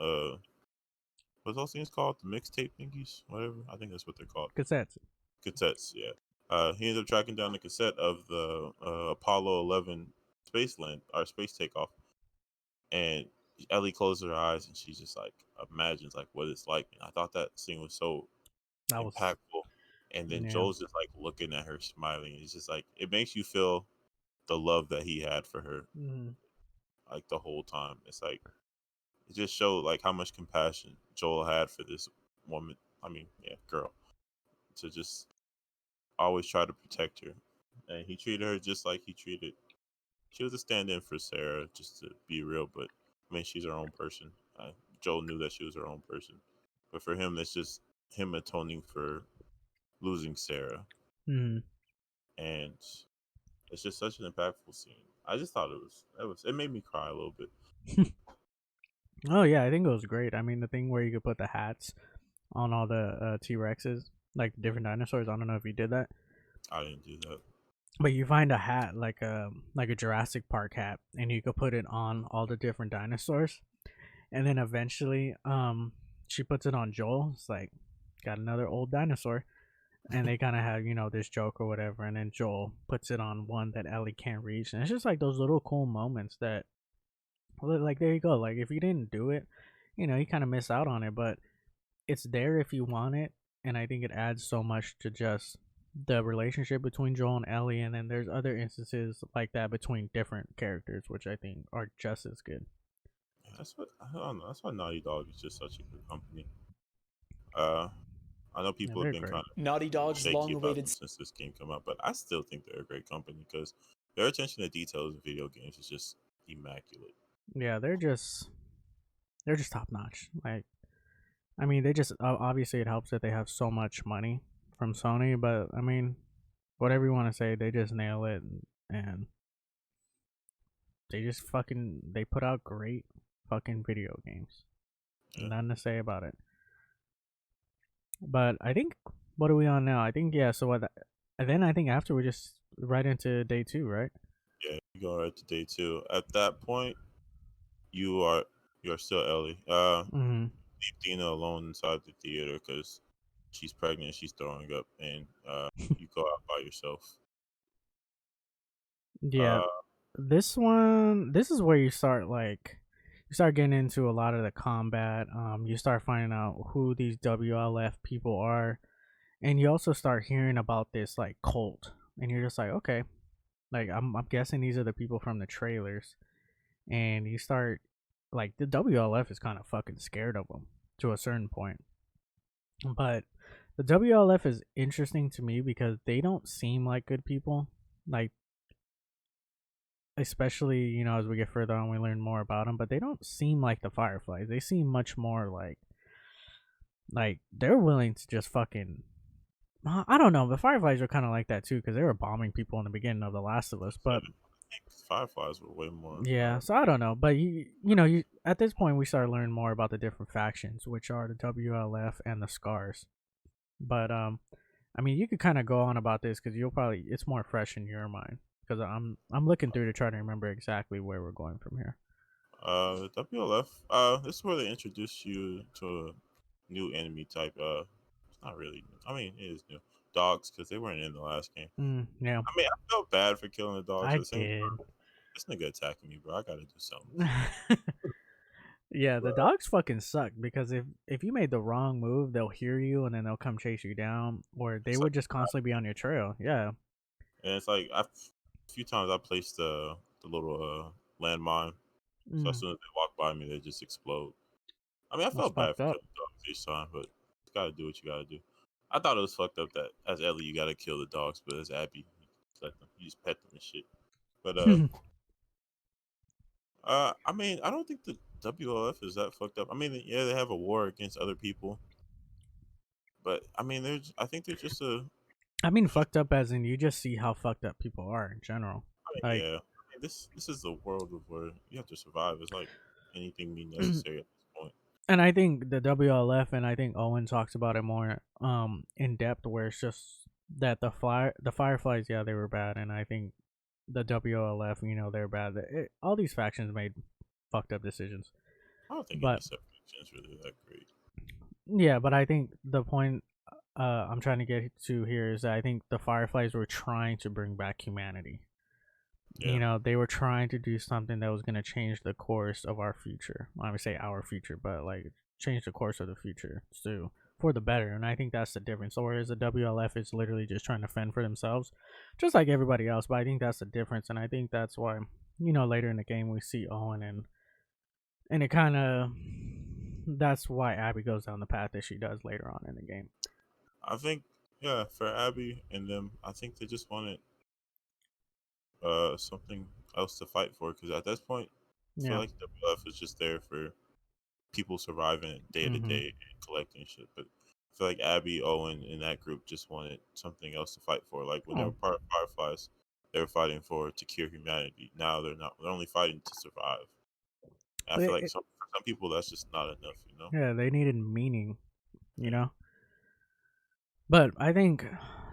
what's those things called? The mixtape thingies, whatever. I think that's what they're called. Cassettes. Cassettes. Yeah. He ends up tracking down the cassette of the Apollo 11 space land or space takeoff, and Ellie closes her eyes and she just like imagines like what it's like. And I thought that scene was so That was impactful. And then yeah. Joel's just like looking at her, smiling. It's just like it makes you feel the love that he had for her, Hmm. like the whole time. It's like it just showed like how much compassion Joel had for this woman. I mean, yeah, girl, to just always try to protect her, and he treated her just like he treated. She was a stand-in for Sarah, just to be real. But I mean, she's her own person. Joel knew that she was her own person, but for him, that's just him atoning for losing Sarah, Hmm. and it's just such an impactful scene. I just thought it made me cry a little bit. Oh yeah, I think it was great. I mean, the thing where you could put the hats on all the T Rexes, like different dinosaurs. I don't know if you did that, I didn't do that. but you find a hat like a Jurassic Park hat, and you could put it on all the different dinosaurs, and then eventually, she puts it on Joel. It's like got another old dinosaur, and they kind of have this joke or whatever, and then Joel puts it on one that Ellie can't reach, and it's just like those little cool moments that, well, like there you go. Like if you didn't do it, you kind of miss out on it, but it's there if you want it, and I think it adds so much to just the relationship between Joel and Ellie, and then there's other instances like that between different characters, which I think are just as good. That's what I don't know. That's why Naughty Dog is just such a good company. Uh, I know Yeah, people have they're been great. kind of Naughty Dog's shaky long about awaited them since this game came out, but I still think they're a great company because their attention to details in video games is just immaculate. Yeah, they're just top notch. Like I mean, they just obviously it helps that they have so much money from Sony, but I mean, whatever you want to say, they just nail it, and they just fucking they put out great fucking video games. Yeah, Nothing to say about it. But I think what are we on now? I think yeah. So what? And then I think after we just right into day two, right? yeah. You go right to day two. At that point, you are you are still Ellie. Mm-hmm. Leave Dina alone inside the theater because she's pregnant. She's throwing up, and you go out by yourself. Yeah, Uh, this is where you start getting into a lot of the combat. You start finding out who these WLF people are, and you also start hearing about this like cult, and you're just like, okay, like I'm guessing these are the people from the trailers, and you start like the WLF is kind of fucking scared of them to a certain point, but the WLF is interesting to me because they don't seem like good people, like especially as we get further on we learn more about them, but they don't seem like the Fireflies. They seem much more like they're willing to just fucking I don't know. The Fireflies are kind of like that too because they were bombing people in the beginning of The Last of Us. But Fireflies were way more. yeah, so I don't know. But you at this point we start learning more about the different factions, which are the WLF and the Scars. But I mean, you could kind of go on about this because you'll probably it's more fresh in your mind because I'm looking through to try to remember exactly where we're going from here. WLF. This is where they introduce you to a new enemy type. It's not really. I mean, it is new. Dogs, because they weren't in the last game. Yeah, I mean, I felt bad for killing the dogs. I At the same did. time, this nigga attacking me, bro. I gotta do something. Yeah, the But, dogs fucking suck because if you made the wrong move, they'll hear you and then they'll come chase you down, or they it's like, would just constantly be on your trail. Yeah. and it's like a few times I placed the little landmine, so as Mm, soon as they walk by me, they just explode. I mean, I that's felt bad fucked for up. killing dogs each time, but you gotta do what you gotta do. I thought it was fucked up that as Ellie you gotta kill the dogs, but as Abby you just pet them and shit. But I mean, I don't think the WLF is that fucked up. I mean, yeah, they have a war against other people, but I mean, I think they're just a I mean, fucked up as in you just see how fucked up people are in general. I mean, Like, yeah. I mean, this is the world of where you have to survive. It's like anything be necessary at this point. and I think the WLF and I think Owen talks about it more in depth, where it's just that the Fireflies, yeah, they were bad, and I think the WLF, they're bad. All these factions made fucked up decisions, I don't think any but separation is really that great. yeah, but I think the point I'm trying to get to here is that I think the Fireflies were trying to bring back humanity. Yeah, They were trying to do something that was going to change the course of our future. I would say our future, but like change the course of the future too for the better. And I think that's the difference. So whereas the WLF is literally just trying to fend for themselves, just like everybody else. But I think that's the difference, and I think that's why later in the game we see Owen and it kind of that's why Abby goes down the path that she does later on in the game. I think yeah for Abby and them, I think they just wanted something else to fight for because at this point, I feel Yeah. like WF is just there for people surviving day to Mhm. day and collecting shit. But I feel like Abby, Owen, and that group just wanted something else to fight for. Like when they were Oh, part of Fireflies, they were fighting to cure humanity. Now they're not. They're only fighting to survive. And I feel like it, for some people that's just not enough. You know. yeah, they needed meaning, you Yeah. know. But I think,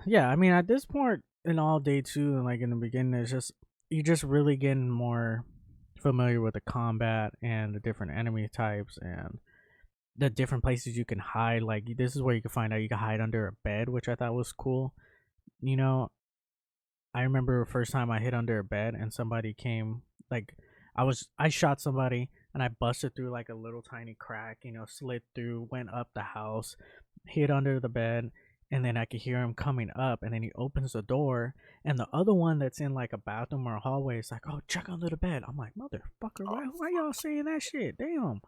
yeah, I mean, at this point in all day two, and like in the beginning, it's just you're just really getting more familiar with the combat and the different enemy types and the different places you can hide. Like this is where you can find out you can hide under a bed, which I thought was cool. You know, I remember the first time I hid under a bed and somebody came. Like I shot somebody and I busted through like a little tiny crack. Slid through, went up the house, hid under the bed, and then I could hear him coming up, and then he opens the door, and the other one that's in like a bathroom or a hallway is like, "Oh, check under the bed." I'm like, "Motherfucker, Oh why fuck. y'all saying that shit? Damn!"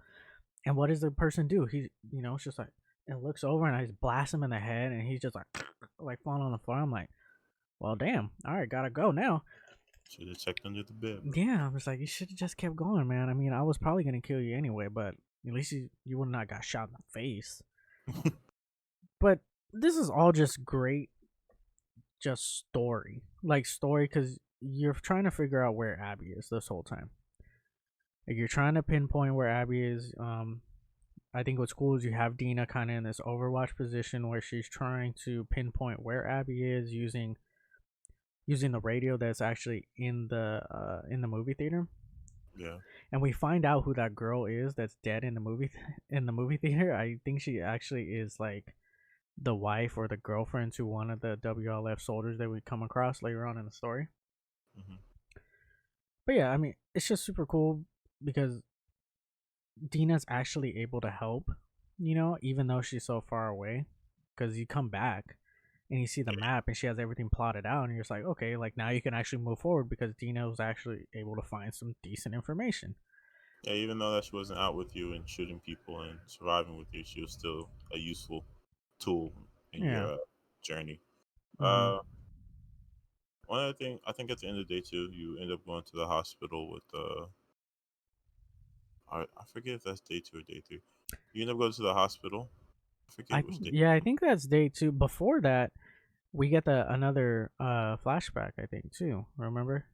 And what does the person do? He, it's just like, and looks over, and I just blast him in the head, and he's just like, like falling on the floor. I'm like, "Well, damn. All right, gotta go now." Should have checked under the bed, bro. Yeah, I'm just like, you should have just kept going, man. I mean, I was probably gonna kill you anyway, but at least you would not got shot in the face. But this is all just great, just story, like story, because you're trying to figure out where Abby is this whole time. Like you're trying to pinpoint where Abby is. I think what's cool is you have Dina kind of in this Overwatch position where she's trying to pinpoint where Abby is using the radio that's actually in the movie theater. Yeah. And we find out who that girl is that's dead in the movie in the movie theater. I think she actually is like the wife or the girlfriend to one of the WLF soldiers that we come across later on in the story. Hmm. But yeah, I mean, it's just super cool because Dina's actually able to help, even though she's so far away. Because you come back and you see the Yeah. map and she has everything plotted out, and you're just like, okay, like now you can actually move forward because Dina was actually able to find some decent information. Yeah. Even though that she wasn't out with you and shooting people and surviving with you, she was still a useful tool in Yeah. your journey. Mm-hmm. Uh, One other thing, I think at the end of the day too, you end up going to the hospital with I forget if that's day two or day three. You end up going to the hospital. I forget which day. I think that's day two. Before that, we get the another flashback. I think too. Remember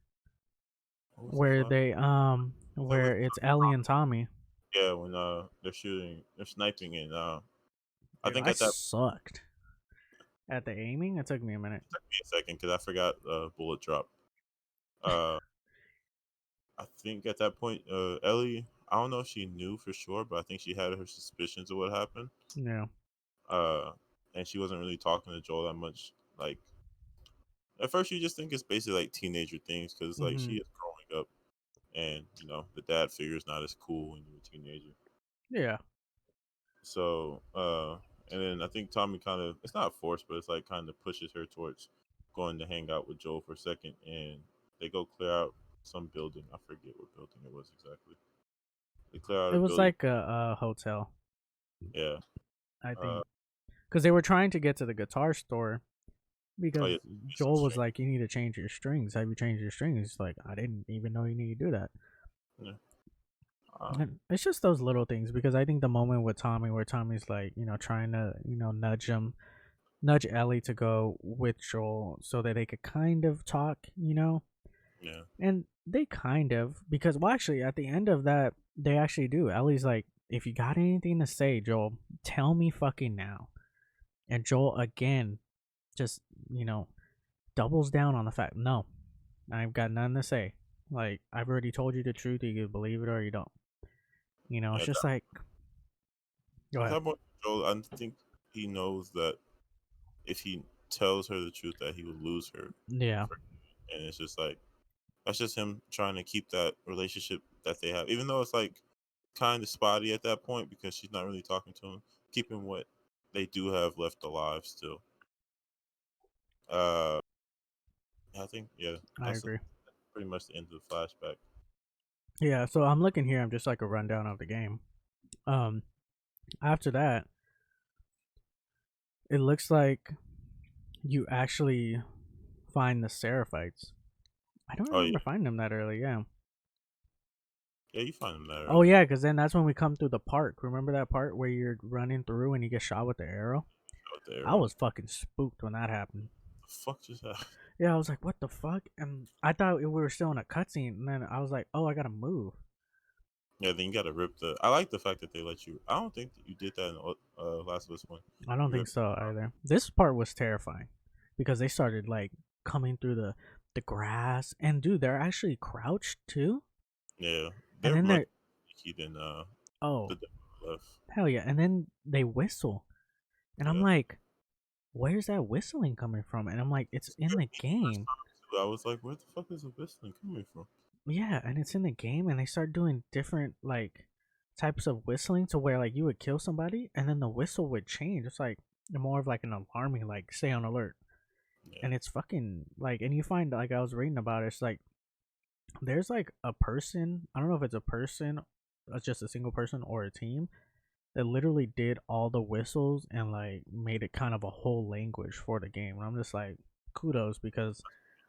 What was the where flash? they Was it with where it's Ellie and Tommy. yeah when they're shooting, they're sniping, and I Dude, think I at that sucked at the aiming. It took me a minute. took me a second because I forgot bullet drop. Uh, I think at that point, Ellie, I don't know if she knew for sure, but I think she had her suspicions of what happened. Yeah, Uh, and she wasn't really talking to Joel that much. Like at first, you just think it's basically like teenager things because like mm-hmm. she is growing up, and the dad figure is not as cool when you're a teenager. Yeah. So, and then I think Tommy kind of it's not forced, but it's like kind of pushes her towards going to hang out with Joel for a second, and they go clear out some building. I forget what building it was exactly. They clear out It a was building. like a hotel, Yeah. I Uh, think, because they were trying to get to the guitar store oh yeah, because some Joel was string. like, "You need to change your strings. Have you changed your strings?" He's like, "I didn't even know you need to do that." Yeah. Uh, And it's just those little things because I think the moment with Tommy where Tommy's like, trying to, nudge him. nudge Ellie to go with Joel so that they could kind of talk, you know? Yeah. And they kind of, because, well, actually, at the end of that, they actually do. Ellie's like, if you got anything to say, Joel, tell me fucking now. And Joel, again, just, you know, doubles down on the fact, no, I've got nothing to say. Like, I've already told you the truth. You can believe it or you don't. You know, it's Yeah. just like, go At ahead. that point, Joel, I think he knows that if he tells her the truth, that he will lose her, Yeah, and it's just like that's just him trying to keep that relationship that they have, even though it's like kind of spotty at that point because she's not really talking to him, keeping what they do have left alive still. Uh, I think yeah, I that's agree. pretty much the end of the flashback. Yeah, so I'm looking here. I'm just like a rundown of the game. Um, After that, it looks like you actually find the Seraphites. I don't Oh yeah, remember finding them that early. Yeah. yeah, you find him that Oh early. yeah, because then that's when we come through the park. Remember that part where you're running through and you get shot with the arrow? Out the I arrow. was fucking spooked when that happened. The fuck just happened? Yeah, I was like, what the fuck? And I thought we were still in a cutscene, and then I was like, oh, I gotta move. Yeah, then you gotta rip the. I like the fact that they let you. I don't think that you did that in Last of Us One. I don't You think rip. so either. This part was terrifying because they started like coming through the grass, and dude, they're actually crouched too. Yeah, And they're then much they're, sneaky than oh, the devil left. hell yeah. And then they whistle. And I'm Yeah. like, where's that whistling coming from? And I'm like, it's in Scared the me the first game. time too. I was like, where the fuck is the whistling coming from? Yeah, and it's in the game, and they start doing different like types of whistling to where like you would kill somebody, and then the whistle would change. It's like more of like an alarming, like stay on alert. Yeah. And it's fucking like, and you find like I was reading about it. It's like there's like a person. I don't know if it's a person, just a single person, or a team that literally did all the whistles and like made it kind of a whole language for the game. And I'm just like, kudos, because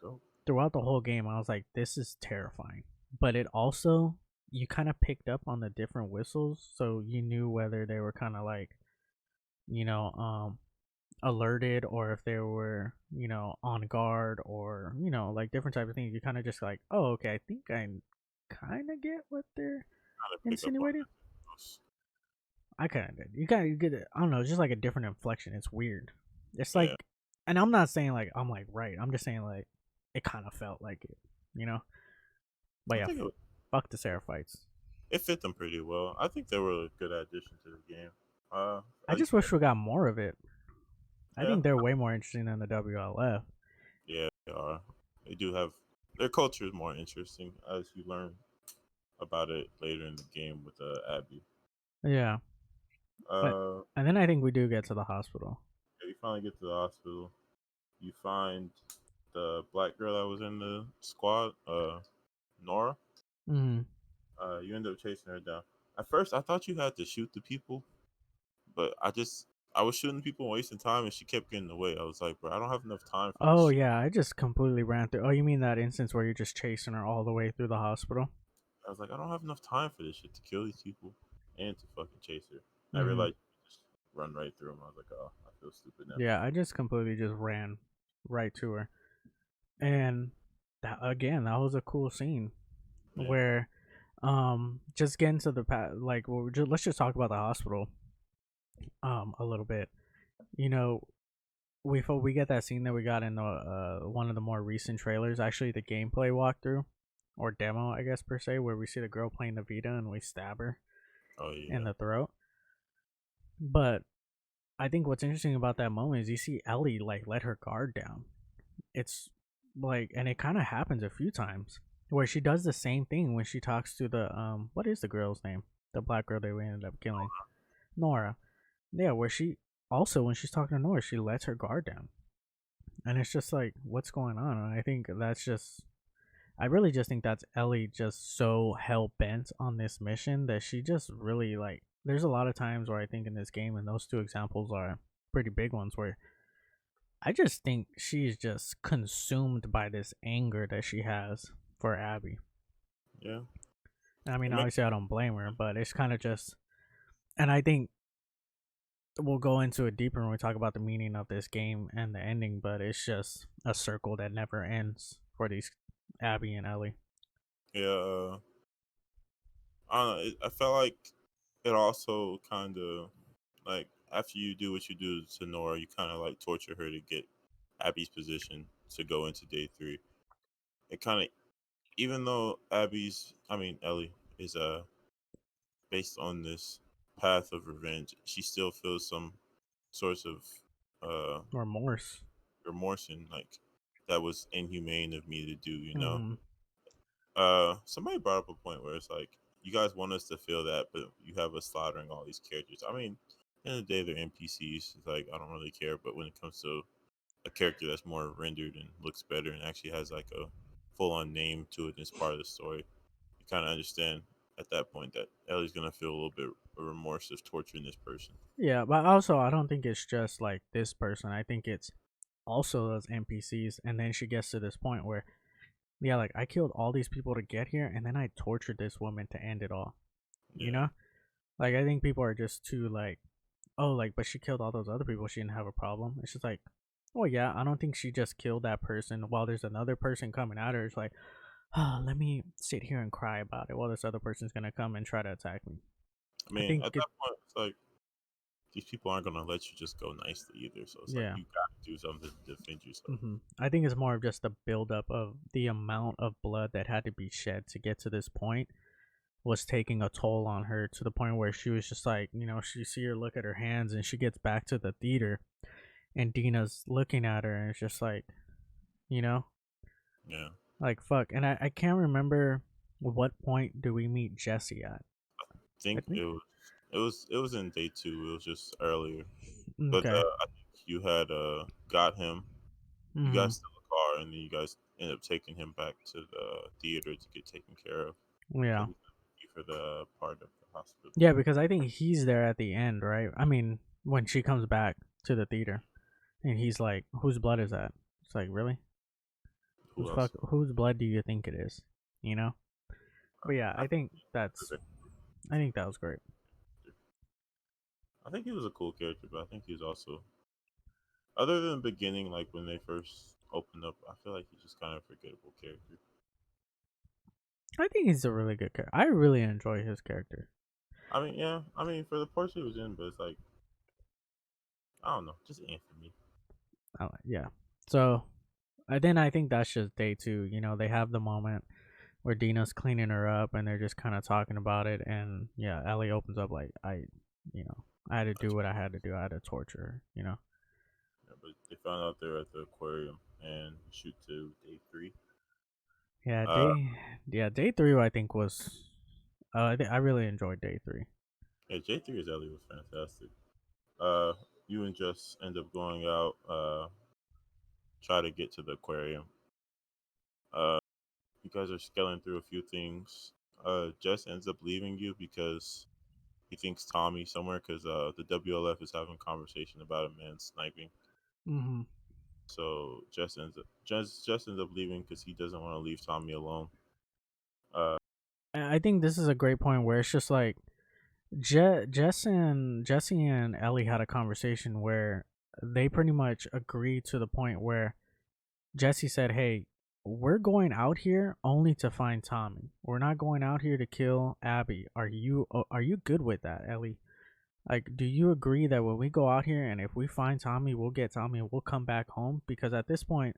Dope. throughout the whole game, I was like, this is terrifying. But it also, you kind of picked up on the different whistles, so you knew whether they were kind of like, you know, alerted, or if they were, you know, on guard, or, you know, like different type of things. You kind of just like, oh, okay, I think I kind of get what they're Gotta pick up on insinuating. those. I kind of did. You kind of get it. I don't know, it's just like a different inflection. It's weird. It's Yeah. like, and I'm not saying like I'm like right. I'm just saying like it kind of felt like it, you know. But I yeah, think fuck the Seraphites. it fit them pretty well. I think they were a good addition to the game. I At least just wish we got more of it. I yeah, think they're way more interesting than the WLF. yeah, they are. They do have their culture is more interesting as you learn about it later in the game with Abby. Yeah, but Uh, and then I think we do get to the hospital. you finally get to the hospital. You find the black girl that was in the squad, Nora. Mm. You end up chasing her down. At first, I thought you had to shoot the people, but I was shooting people and wasting time, and she kept getting away. I was like, bro, I don't have enough time for this Oh shit. yeah, I just completely ran through. Oh, you mean that instance where you're just chasing her all the way through the hospital? I was like, I don't have enough time for this shit to kill these people and to fucking chase her. I Mm. realized you just run right through them. I was like, oh, I feel stupid now. Yeah, I just completely just ran right to her, and that again, that was a cool scene Yeah. where, just getting to the like, let's just talk about the hospital, a little bit. You know, we get that scene that we got in the one of the more recent trailers, actually the gameplay walkthrough or demo, I guess per se, where we see the girl playing the Vita and we stab her Oh in yeah. the throat. But I think what's interesting about that moment is you see Ellie like let her guard down. It's like, and it kind of happens a few times where she does the same thing when she talks to the what is the girl's name? The black girl that we ended up killing, Nora. Yeah, where she also, when she's talking to Nora, she lets her guard down. And it's just like, what's going on? And I think that's just, I really just think that's Ellie just so hell bent on this mission that she just really like. There's a lot of times where I think in this game, and those two examples are pretty big ones, where I just think she's just consumed by this anger that she has for Abby. Yeah. I mean, It makes obviously, I don't blame her, but it's kind of just, and I think we'll go into it deeper when we talk about the meaning of this game and the ending, but it's just a circle that never ends for these Abby and Ellie. Yeah, I don't know. I felt like it also kind of like after you do what you do to Nora, you kind of like torture her to get Abby's position to go into day three. It kind of, even though Ellie is based on this path of revenge, she still feels some sorts of uh Remorse. remorse and like that was inhumane of me to do. Mm-hmm. Somebody brought up a point where it's like you guys want us to feel that, but you have us slaughtering all these characters. I mean, at the end of the day, they're NPCs. It's like I don't really care, but when it comes to a character that's more rendered and looks better and actually has like a full-on name to it as part of the story, you kind of understand at that point that Ellie's gonna feel a little bit of remorse of torturing this person. Yeah, but also I don't think it's just like this person. I think it's also those NPCs, and then she gets to this point where, yeah, like I killed all these people to get here, and then I tortured this woman to end it all. You Yeah, know, like I think people are just too like, oh, like, but she killed all those other people. She didn't have a problem. It's just like, well, yeah, I don't think she just killed that person while there's another person coming at her. It's like, oh, let me sit here and cry about it while this other person's gonna come and try to attack me. I I mean, think at it, that point, it's like these people aren't gonna let you just go nicely either. So it's like yeah. you gotta do something to defend yourself. I think it's more of just the buildup of the amount of blood that had to be shed to get to this point was taking a toll on her to the point where she was just like, she see her look at her hands and she gets back to the theater and Dina's looking at her and it's just like, you know, Yeah. like fuck. And I can't remember what point do we meet Jesse at. I Think think it was in day two. It was just earlier, but okay. I think you had got him. You Mm-hmm. guys stole a car, and then you guys ended up taking him back to the theater to get taken care of. So Yeah. he's with you for the part of the hospital. Yeah, because I think he's there at the end, right? I mean, when she comes back to the theater and he's like, whose blood is that? It's like, really? Who else? Whose blood do you think it is? You know? But yeah, I I think that was great. I think he was a cool character, but I think he was also, other than the beginning, like when they first opened up, I feel like he's just kind of a forgettable character. I think he's a really good character. I really enjoy his character. I mean, yeah, I mean for the parts he was in, but it's like I don't know, just Anthony. Yeah. So then I think that's just day two. They have the moment where Dina's cleaning her up and they're just kind of talking about it. And yeah, Ellie opens up like, I had to do what I had to do. I had to torture her. Yeah, but they found out they're at the aquarium and shoot to day three. Yeah, Uh, day three I think was, I really enjoyed day three. yeah, J3 as Ellie was fantastic. Uh, you and Jess end up going out, try to get to the aquarium. Uh, you guys are scaling through a few things. Jess ends up leaving you because he thinks Tommy somewhere because the WLF is having a conversation about a man sniping. Mm-hmm. So Jess ends up leaving because he doesn't want to leave Tommy alone. Uh, I think this is a great point where it's just like Jesse and Ellie had a conversation where they pretty much agreed to the point where Jesse said, "Hey, we're going out here only to find Tommy. We're not going out here to kill Abby. Are you good with that, Ellie? Like, do you agree that when we go out here and if we find Tommy, we'll get Tommy and we'll come back home? Because at this point,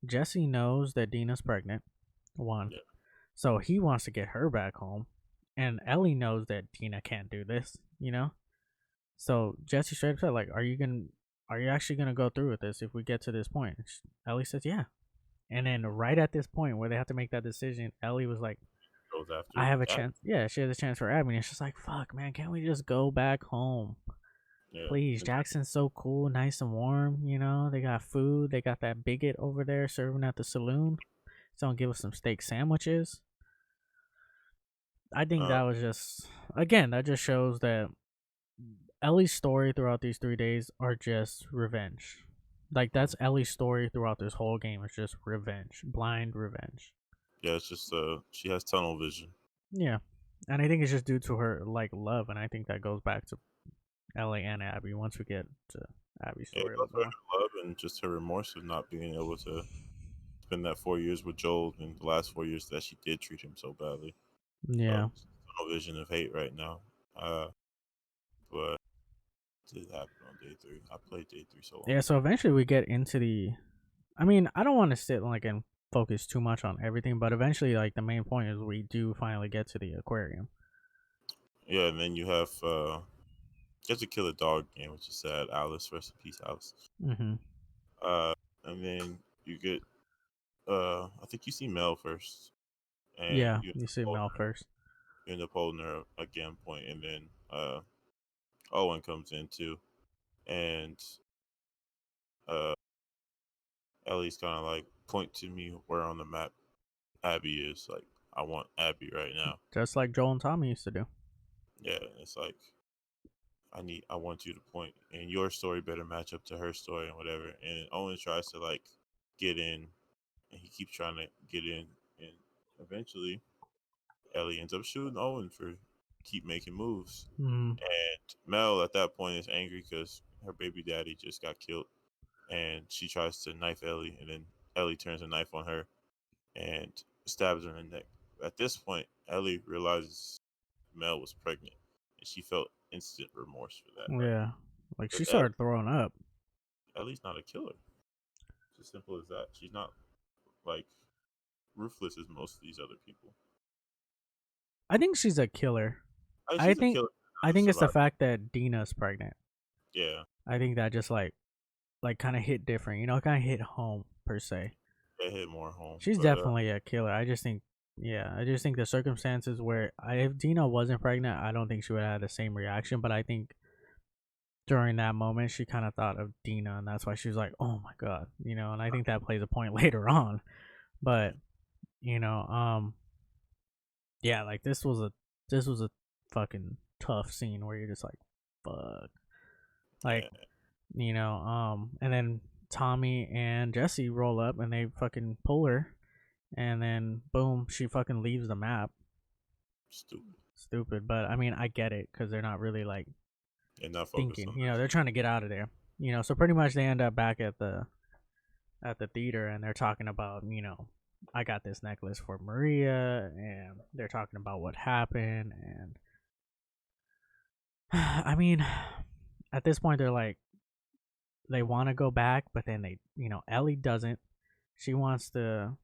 Jesse knows that Dina's pregnant. One, yeah, so he wants to get her back home, and Ellie knows that Dina can't do this. So Jesse straight up said, like, are you actually gonna go through with this if we get to this point? Ellie says, yeah. And then right at this point where they have to make that decision, Ellie was like, goes I after have a Abby. chance. Yeah, she has a chance for Abby. And it's just like, fuck, man, can't we just go back home? Yeah, Please, Jackson's so cool, nice and warm. They got food. They got that bigot over there serving at the saloon. So give us some steak sandwiches. I think uh, that was just, again, that just shows that Ellie's story throughout these 3 days are just revenge. Like mm. that's Ellie's story throughout this whole game. It's just revenge, blind revenge. Yeah, it's just she has tunnel vision. Yeah, and I think it's just due to her like love, and I think that goes back to Ellie and Abby. Once we get to Abby's Yeah, story a both little her more. love and just her remorse of not being able to spend that 4 years with Joel and the last 4 years that she did treat him so badly. So Yeah, no vision of hate right now. But it did happen on day three. I played day three so long yeah. ago. So eventually we get into the. I mean, I don't want to sit like and focus too much on everything, but eventually, like the main point is we do finally get to the aquarium. Yeah, and then you have just a kill a dog game, which is sad. Alice, rest in peace, Alice. Mm-hmm. Uh, and then you get I think you see Mel first, and Yeah, you see Mel first. you end up holding her at gunpoint, and then Owen comes in too, and uh, Ellie's kind of like point to me where on the map Abby is. Like I want Abby right now. Just like Joel and Tommy used to do. Yeah, it's like I want you to point, and your story better match up to her story and whatever. And Owen tries to like get in, and he keeps trying to get in, and eventually Ellie ends up shooting Owen for keep making moves. Mm, And Mel at that point is angry because her baby daddy just got killed, and she tries to knife Ellie, and then Ellie turns a knife on her and stabs her in the neck. At this point, Ellie realizes Mel was pregnant, and she felt instant remorse for that. Like, yeah, like she because started throwing up. Ellie's not a killer. It's as simple as that. She's not like ruthless as most of these other people. I think she's a killer. I She's a think killer, I not a think it's the survivor. fact that Dina's pregnant. Yeah, I think that just like kind of hit different, kind of hit home per se. they hit more home. She's But definitely a killer. I just think, yeah, I just think the circumstances where if Dina wasn't pregnant, I don't think she would have had the same reaction. But I think during that moment, she kind of thought of Dina, and that's why she was like, "Oh my god," And I think that plays a point later on. yeah, But you know, yeah, like this was a fucking tough scene where you're just like, fuck, like yeah, and then Tommy and Jesse roll up and they fucking pull her, and then boom, she fucking leaves the map. stupid. Stupid, but I mean, I get it because they're not really like And not focused thinking. on that. They're trying to get out of there. So pretty much they end up back at the theater and they're talking about I got this necklace for Maria, and they're talking about what happened, and I mean, at this point they're like they want to go back, but then Ellie doesn't. She wants to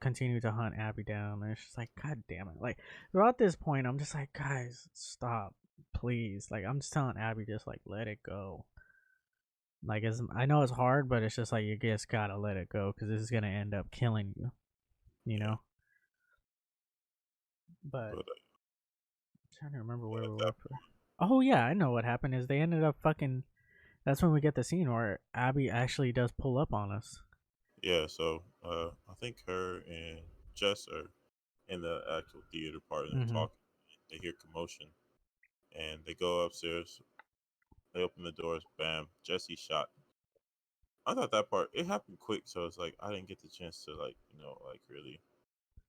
continue to hunt Abby down, and it's just like, god damn it! Like throughout this point, I'm just like, guys, stop, please. Like I'm just telling Abby, just like let it go. Like I know it's hard, but it's just like you just gotta let it go because this is gonna end up killing you. You Yeah, know. But but I'm trying to remember where at we that were. Oh yeah, I know what happened. Is they ended up fucking. That's when we get the scene where Abby actually does pull up on us. yeah, so I think her and Jess are in the actual theater part and they're Mm-hmm. talking. They hear commotion and they go upstairs. They open the doors. Bam, Jesse shot. I thought that part it happened quick, so it's like I didn't get the chance to like like really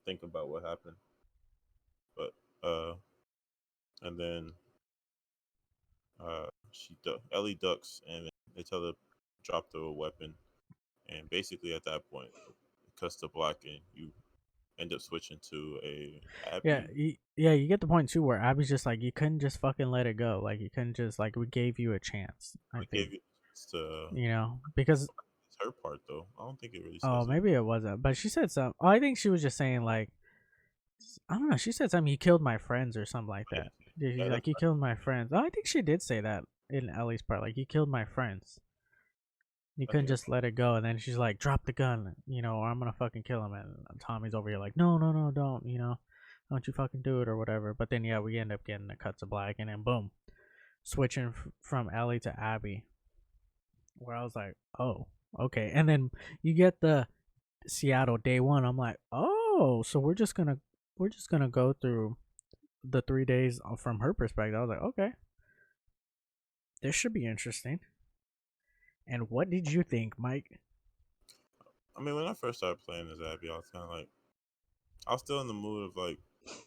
think about what happened. But and then Ellie ducks and they tell her drop the weapon, and basically at that point it cuts to black and you end up switching to a Yeah, Abby. you get the point too, where Abby's just like, you couldn't just fucking let it go. Like you couldn't just like we gave you a chance. I I think gave you a chance to. because It's her part though. I don't think it really oh says it. maybe it wasn't, but she said something. Oh, I think she was just saying like I don't know. She said something. You killed my friends or something like Yeah, that. Yeah, she's yeah, like, you killed my friends. Oh, I think she did say that in Ellie's part. Like you killed my friends. You I couldn't think just let it go. And then she's like, drop the gun, or I'm gonna fucking kill him. And Tommy's over here like, no, no, no, don't you fucking do it or whatever. But then yeah, we end up getting the cuts of black, and then boom, switching from Ellie to Abby, where I was like, oh, okay. And then you get the Seattle day one. I'm like, oh, so we're just gonna go through the 3 days from her perspective. I was like, okay, this should be interesting. And what did you think, Mike? I mean, when I first started playing as Abby, I was kind of like, I was still in the mood of like,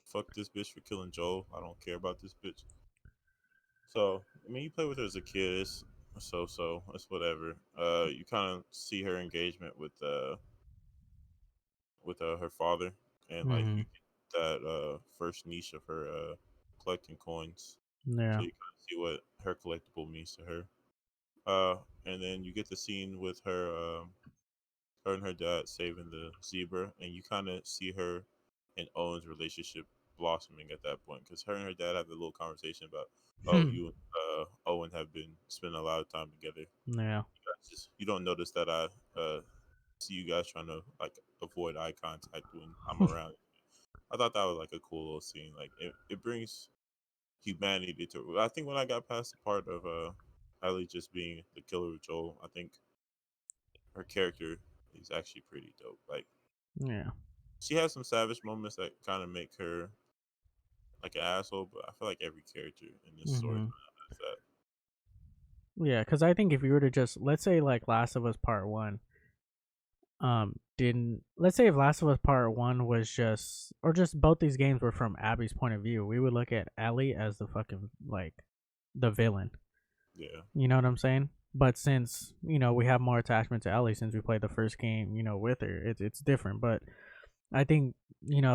fuck this bitch for killing Joel. I don't care about this bitch. So I mean, you play with her as a kid. It's so. It's whatever. You kind of see her engagement with her father, and like Mm-hmm. you get that first niche of her collecting coins. So Yeah. you kind of see what her collectible means to her. And then you get the scene with her and her dad saving the zebra, and you kind of see her and Owen's relationship blossoming at that point because her and her dad have a little conversation about, oh, you and Owen have been spending a lot of time together. Yeah. You guys just you don't notice that I see you guys trying to like avoid eye contact when I'm around. I thought that was like a cool little scene. Like it brings humanity to. I think when I got past the part of Ellie just being the killer of Joel, I think her character is actually pretty dope. Like Yeah. she has some savage moments that kind of make her like an asshole, but I feel like every character in this story Mm-hmm. has that. Yeah, because I think if you were to just let's say like Last of Us Part One, didn't let's say if Last of Us Part One was just or just both these games were from Abby's point of view, we would look at Ellie as the fucking like the villain. Yeah, You know what I'm saying? But since we have more attachment to Ellie since we played the first game, with her, it's different. But I think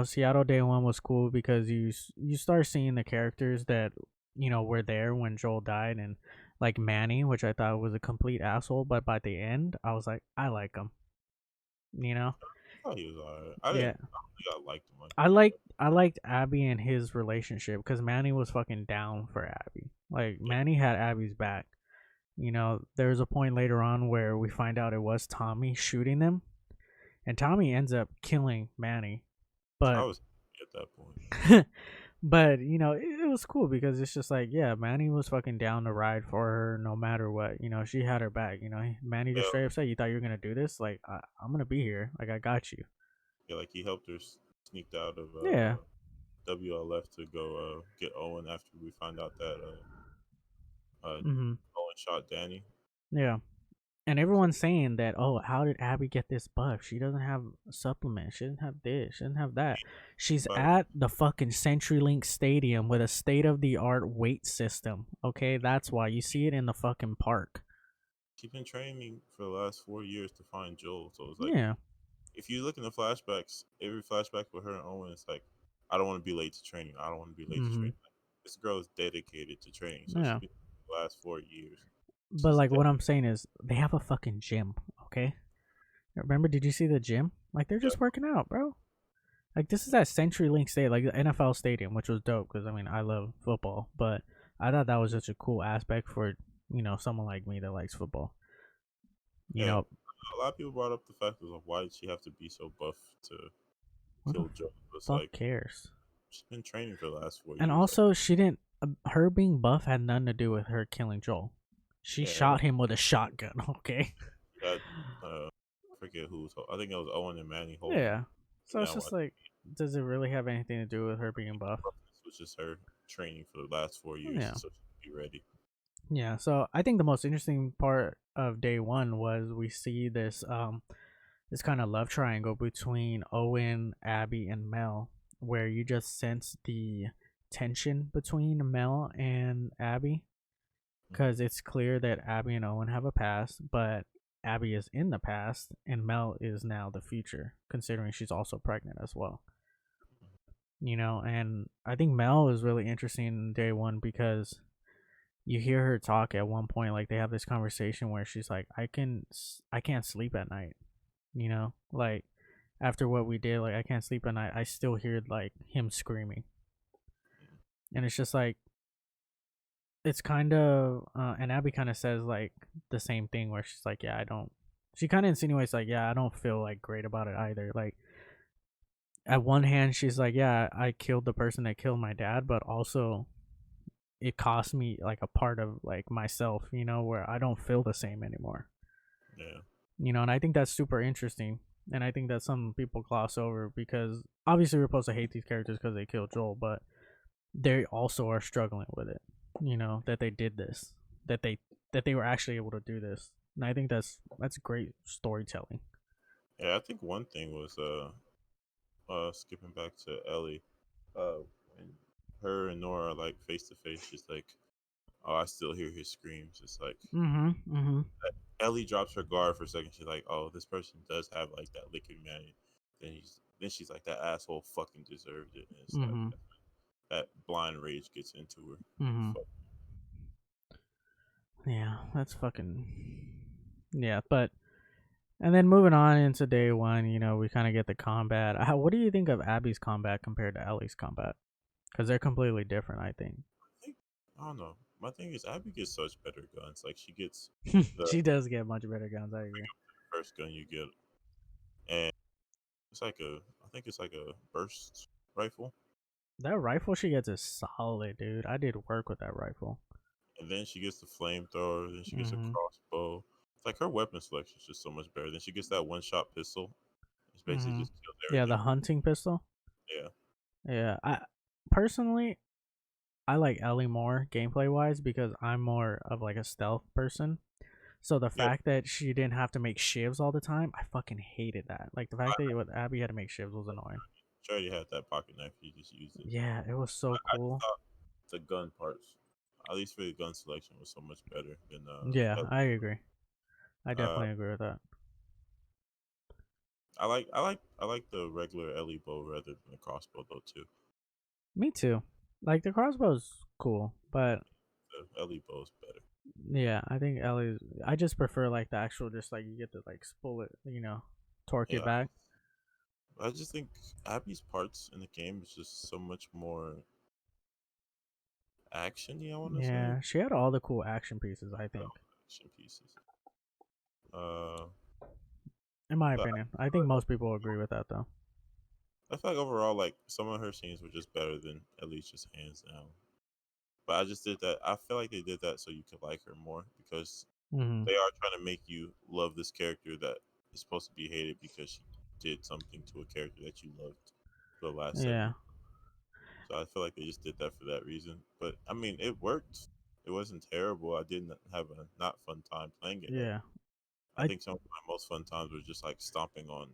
Seattle Day One was cool because you start seeing the characters that were there when Joel died, and like Manny, which I thought was a complete asshole, but by the end I was like, I like him. You know? I thought he was alright. I Yeah, didn't. I don't think I liked him like I that. liked I liked Abby and his relationship because Manny was fucking down for Abby. Like Yeah, Manny had Abby's back. There's a point later on where we find out it was Tommy shooting them, and Tommy ends up killing Manny. I But was at that point. but it was cool because it's just like, yeah, Manny was fucking down to ride for her no matter what. She had her back. Manny just Yeah, straight up said, "You thought you were gonna do this? Like, I'm gonna be here. Like, I got you." yeah, like he helped her sneaked out of Yeah. WLF to go get Owen after we find out that Mhm. Owen shot Danny. Yeah. And So everyone's saying that, oh, how did Abby get this buff? She doesn't have a supplement. She doesn't have this. She doesn't have that. She's but at the fucking CenturyLink Stadium with a state of the art weight system. Okay, that's why you see it in the fucking park. she's been training for the last 4 years to find Joel. So it's like Yeah. if you look in the flashbacks, every flashback with her and Owen, it's like, I don't want to be late to training. I don't want to be late to Mhm. training. Like, this girl is dedicated to training, so she's Yeah. been the last 4 years. But She's like what I'm saying is they have a fucking gym, okay? Remember, did you see the gym? Like they're yeah, just working out, bro. Like this is at CenturyLink Stadium, like the NFL stadium, which was dope because I mean I love football, but I thought that was such a cool aspect for someone like me that likes football. You yeah. know, A lot of people brought up the fact of why did she have to be so buff to who the kill Joel? It's fuck like cares? she's been training for the last four And years. Like, also, she didn't. Her being buff had nothing to do with her killing Joel. She yeah, shot him with a shotgun. Okay. she had I forget who was. I think it was Owen and Manny holding her. Yeah. And So it's now just like, does it really have anything to do with her being buff? roughness was just her training for the last 4 years, Yeah. so she could be ready. Yeah, so I think the most interesting part of day one was we see this kind of love triangle between Owen, Abby, and Mel, where you just sense the tension between Mel and Abby, Hmm. because it's clear that Abby and Owen have a past, but Abby is in the past and Mel is now the future, considering she's also pregnant as well. And I think Mel is really interesting in day one because you hear her talk at one point, like they have this conversation where she's like, I can't sleep at night, like after what we did, like I can't sleep at night. I still hear like him screaming, and it's just like it's kind of and Abby kind of says like the same thing where she's like, yeah, I don't. She kind of insinuates like, yeah, I don't feel like great about it either. Like at one hand, she's like, yeah, I killed the person that killed my dad, but also it cost me like a part of like myself, where I don't feel the same anymore. Yeah, And I think that's super interesting. And I think that some people gloss over because obviously we're supposed to hate these characters because they killed Joel, but they also are struggling with it. That they did this, that they were actually able to do this, and I think that's great storytelling. yeah. I think one thing was skipping back to Ellie, when her and Nora are like face to face, she's like, Oh, I still hear his screams. It's like Mhm. Mhm. Ellie drops her guard for a second. She's like, "Oh, this person does have like that liquid man." Then she's like, "That asshole fucking deserved it." And it's like Mhm. that blind rage gets into her. Like Mhm. fuck. Yeah, that's fucking. Yeah, but and then moving on into day one, we kind of get the combat. What do you think of Abby's combat compared to Ellie's combat? Because they're completely different, I think. I think I don't know. My thing is Abby gets such better guns. Like she gets the She does get much better guns. I agree. first gun you get, and it's like I think it's like a burst rifle, That rifle she gets is solid, dude. I did work with that rifle. and then she gets the flamethrower, then she gets a Mhm. crossbow. It's like her weapon selection is just so much better. Then she gets that one shot pistol. It's basically Mhm. just kills Yeah, the everything. hunting pistol. Yeah, Yeah, I personally I like Ellie more gameplay wise because I'm more of like a stealth person. So the yeah. fact that she didn't have to make shivs all the time, I fucking hated that. Like the fact that with Abby had to make shivs was annoying. She already had that pocket knife. You just used it. Yeah, it was so I just cool. thought the gun parts, at least for the gun selection, was so much better than Yeah, Ellie. I agree. I Uh, definitely agree with that. I like the regular Ellie bow rather than the crossbow though too. Me too. Like the crossbow's cool, but The Ellie bow is better. yeah, I think Ellie's. I just prefer like the actual, just like you get to like spool it, torque it Yeah, back. I just think Abby's parts in the game is just so much more actiony. I want to say Yeah, she had all the cool action pieces. I think, action pieces. Uh, in my but opinion, I think most people agree with that though. I feel like overall, like some of her scenes were just better than Ellie's, just hands down. But I just did that. I feel like they did that so you could like her more because Hmm. they are trying to make you love this character that is supposed to be hated because she did something to a character that you loved for the last Yeah, 7 years. So I feel like they just did that for that reason. But I mean, it worked. It wasn't terrible. I didn't have a not fun time playing it though. yeah. I I think some of my most fun times were just like stomping on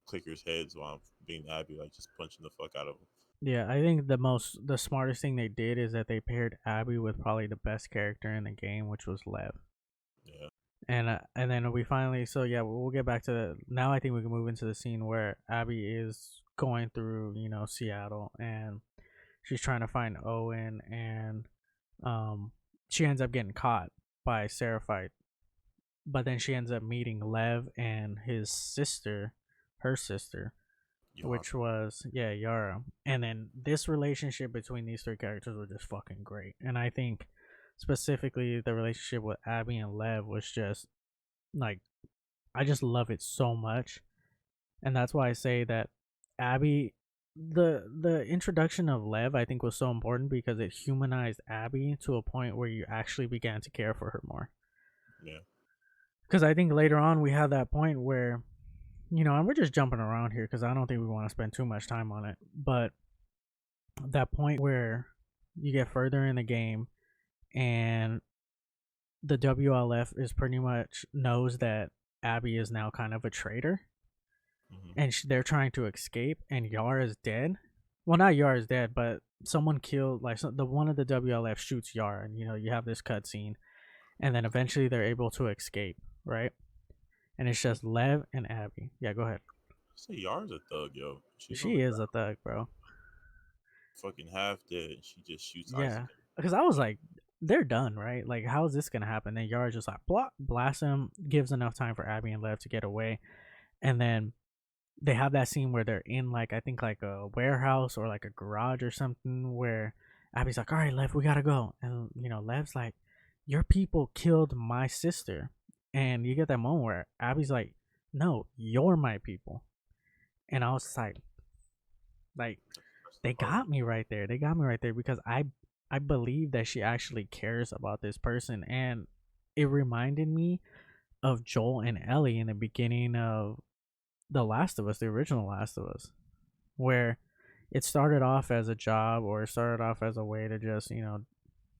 clickers' heads while I'm being Abby, like just punching the fuck out of them. Yeah, I think the smartest thing they did is that they paired Abby with probably the best character in the game, which was Lev. Yeah, And then we finally, so yeah, we'll get back to now. I think we can move into the scene where Abby is going through Seattle, and she's trying to find Owen, and she ends up getting caught by Seraphite, but then she ends up meeting Lev and his sister, her sister, Yara. which was Yara. And then this relationship between these three characters was just fucking great. And I think specifically the relationship with Abby and Lev was just like, I just love it so much. And that's why I say that Abby, the introduction of Lev, I think was so important because it humanized Abby to a point where you actually began to care for her more. Yeah, Because I think later on we have that point where, and we're just jumping around here because I don't think we want to spend too much time on it. But that point where you get further in the game and the WLF is pretty much knows that Abby is now kind of a traitor, hmm and they're trying to escape, and Yara is dead. Well, not Yara is dead, but someone killed, like, the one of the WLF shoots Yara, and you have this cutscene, and then eventually they're able to escape, right? And it's just Lev and Abby. Yeah, go ahead. say Yara's a thug, yo. She's on the She is a ground, thug, bro. fucking half dead, and she just shoots Yeah, Isaac. because I was like, they're done, right? Like, how is this gonna happen? Then Yara just like blasts him, gives enough time for Abby and Lev to get away, and then they have that scene where they're in, like, I think like a warehouse or like a garage or something, where Abby's like, "All right, Lev, we gotta go," and Lev's like, "Your people killed my sister," and you get that moment where Abby's like, "No, you're my people," and I was like, That's the they hard got one. me right there. They got me right there because I believe that she actually cares about this person, and it reminded me of Joel and Ellie in the beginning of The Last of Us, the original Last of Us, where it started off as a job or it started off as a way to just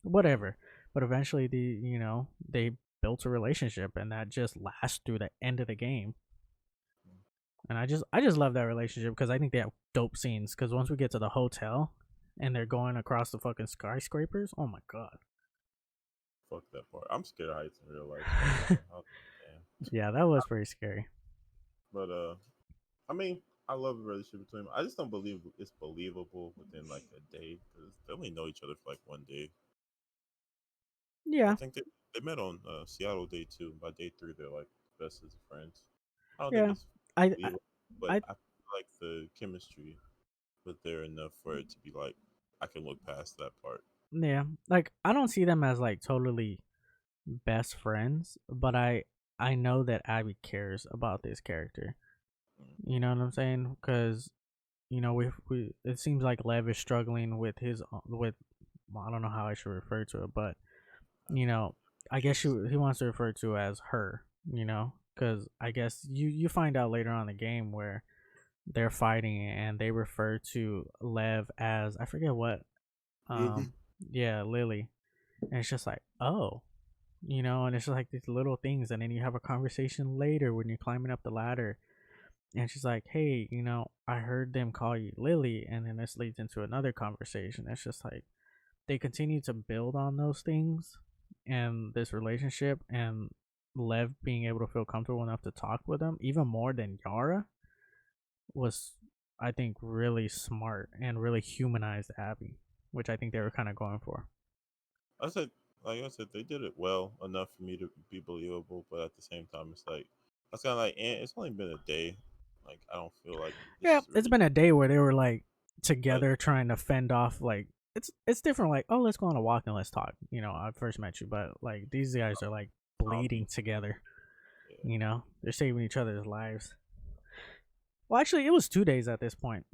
whatever, but eventually they built a relationship, and that just lasts through the end of the game. And I just love that relationship because I think they have dope scenes. Because once we get to the hotel and they're going across the fucking skyscrapers, oh my god, Fuck that part. I'm scared of heights in real life, so damn. Yeah, that was pretty scary. But I mean, I love the relationship between them. I just don't believe it's believable within like a day because they only know each other for like one day. I Yeah, think they met on Seattle day two. By day three, they're like best as friends. I don't think yeah. it's I, I, believable, but I I feel like the chemistry was there enough for it to be like I can look past that part. yeah. Like I don't see them as like totally best friends, but I know that Abby cares about this character. Mm. You know what I'm saying? Because we it seems like Lev is struggling with his with well, I don't know how I should refer to it, but I you think know, I it guess is. he wants to refer to as her. Because I guess you find out later on in the game where they're fighting and they refer to Lev as I forget what. Really? Um, yeah, Lily, and it's just like oh. And it's just like these little things, and then you have a conversation later when you're climbing up the ladder, and she's like, "Hey, I heard them call you Lily," and then this leads into another conversation. It's just like they continue to build on those things and this relationship, and Lev being able to feel comfortable enough to talk with them, even more than Yara, was, I think, really smart and really humanized Abby, which I think they were kind of going for. I said, like I said, they did it well enough for me to be believable, but at the same time, it's like I was kind of like, it's only been a day. Like I don't feel like this Yeah, is it's really been a day where they were like like together trying to fend off like it's different. Like, oh, let's go on a walk and let's talk. I first met you, but like these guys are like bleeding zombies. together. Yeah, They're saving each other's lives. Well, actually, it was 2 days at this point.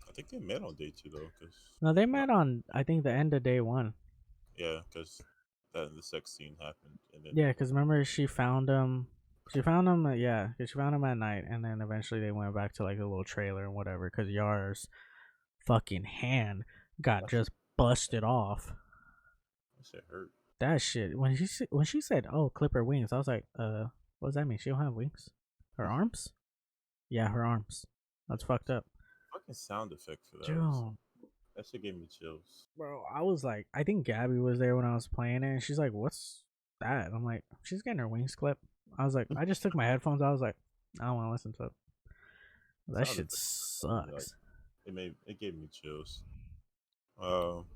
I think they met on day two though, because No, they met on I think the end of day one. yeah, because that the sex scene happened, and then Yeah, because remember she found him. She found him. Yeah, 'cause she found him at night, and then eventually they went back to like a little trailer and whatever. Because Yar's fucking hand got that shit, just busted off. that shit hurt. That shit. When she said, "Oh, clip her wings," I was like, what does that mean? She don't have wings? Her arms? Yeah, her arms. That's fucked up, Fucking sound effect for that was Joe. that shit gave me chills. Bro, I was like, I think Gabby was there when I was playing it, and she's like, "What's that?" I'm like, "She's getting her wings clipped." I was like, I just took my headphones. I was like, I don't want to listen to it. That Sound shit effect gave me like sucks. it gave me chills. Um,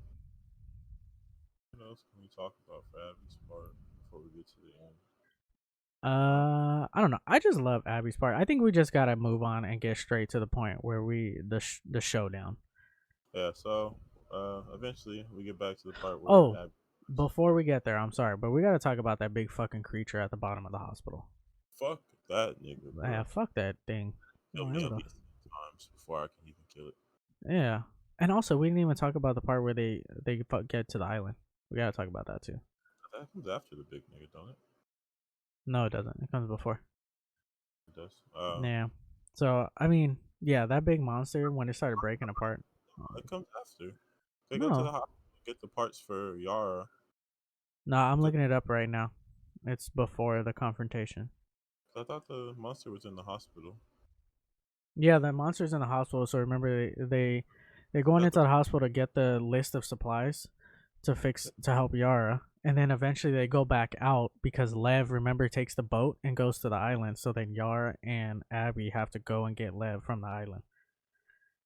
what else can we talk about for Abby's part before we get to the end? Uh, I don't know. I just love Abby's part. I think we just gotta move on and get straight to the point where the showdown. yeah. So, eventually we get back to the part where Oh, Abby. before we get there, I'm sorry, but we gotta talk about that big fucking creature at the bottom of the hospital. Fuck that nigga, Yeah, bro. fuck that thing. Kill Oh, me who at the least 10 times before I can even kill it. yeah. And also, we didn't even talk about the part where they get to the island. We gotta talk about that too. That comes after the big nigga, don't it? No, it doesn't. It comes before. It does. Yeah. So I mean, yeah, that big monster when it started breaking apart. It comes after. They go to the No, hospital, get the parts for Yara. no, I'm To, looking it up right now. It's before the confrontation. I thought the monster was in the hospital. Yeah, the monster's in the hospital. So remember, they I going thought the into the hospital to get the list of supplies to help Yara, and then eventually they go back out because Lev, remember, takes the boat and goes to the island. So then Yara and Abby have to go and get Lev from the island.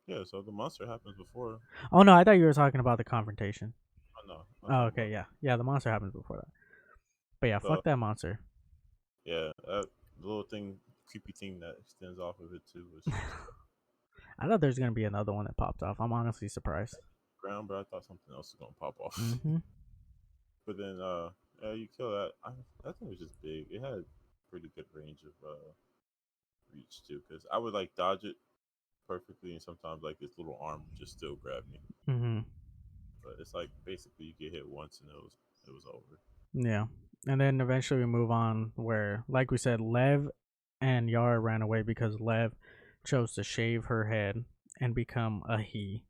yeah. So the monster happens before. Oh no, I thought you were talking about the confrontation. I know. I'm Oh, talking okay, about. yeah, yeah, the monster happens before that. But yeah, So fuck that monster. yeah, that little thing, creepy thing that extends off of it too was just I thought there's gonna be another one that popped off. I'm honestly surprised. ground, but I thought something else was gonna pop off. Mm-hmm. But then, yeah, you kill that. That thing was just big. It had pretty good range of reach too, because I would like dodge it perfectly, and sometimes like this little arm would just still grab me. Mm-hmm. But it's like basically you get hit once and it was over. Yeah. And then eventually we move on where, like we said, Lev and Yara ran away because Lev chose to shave her head and become a he.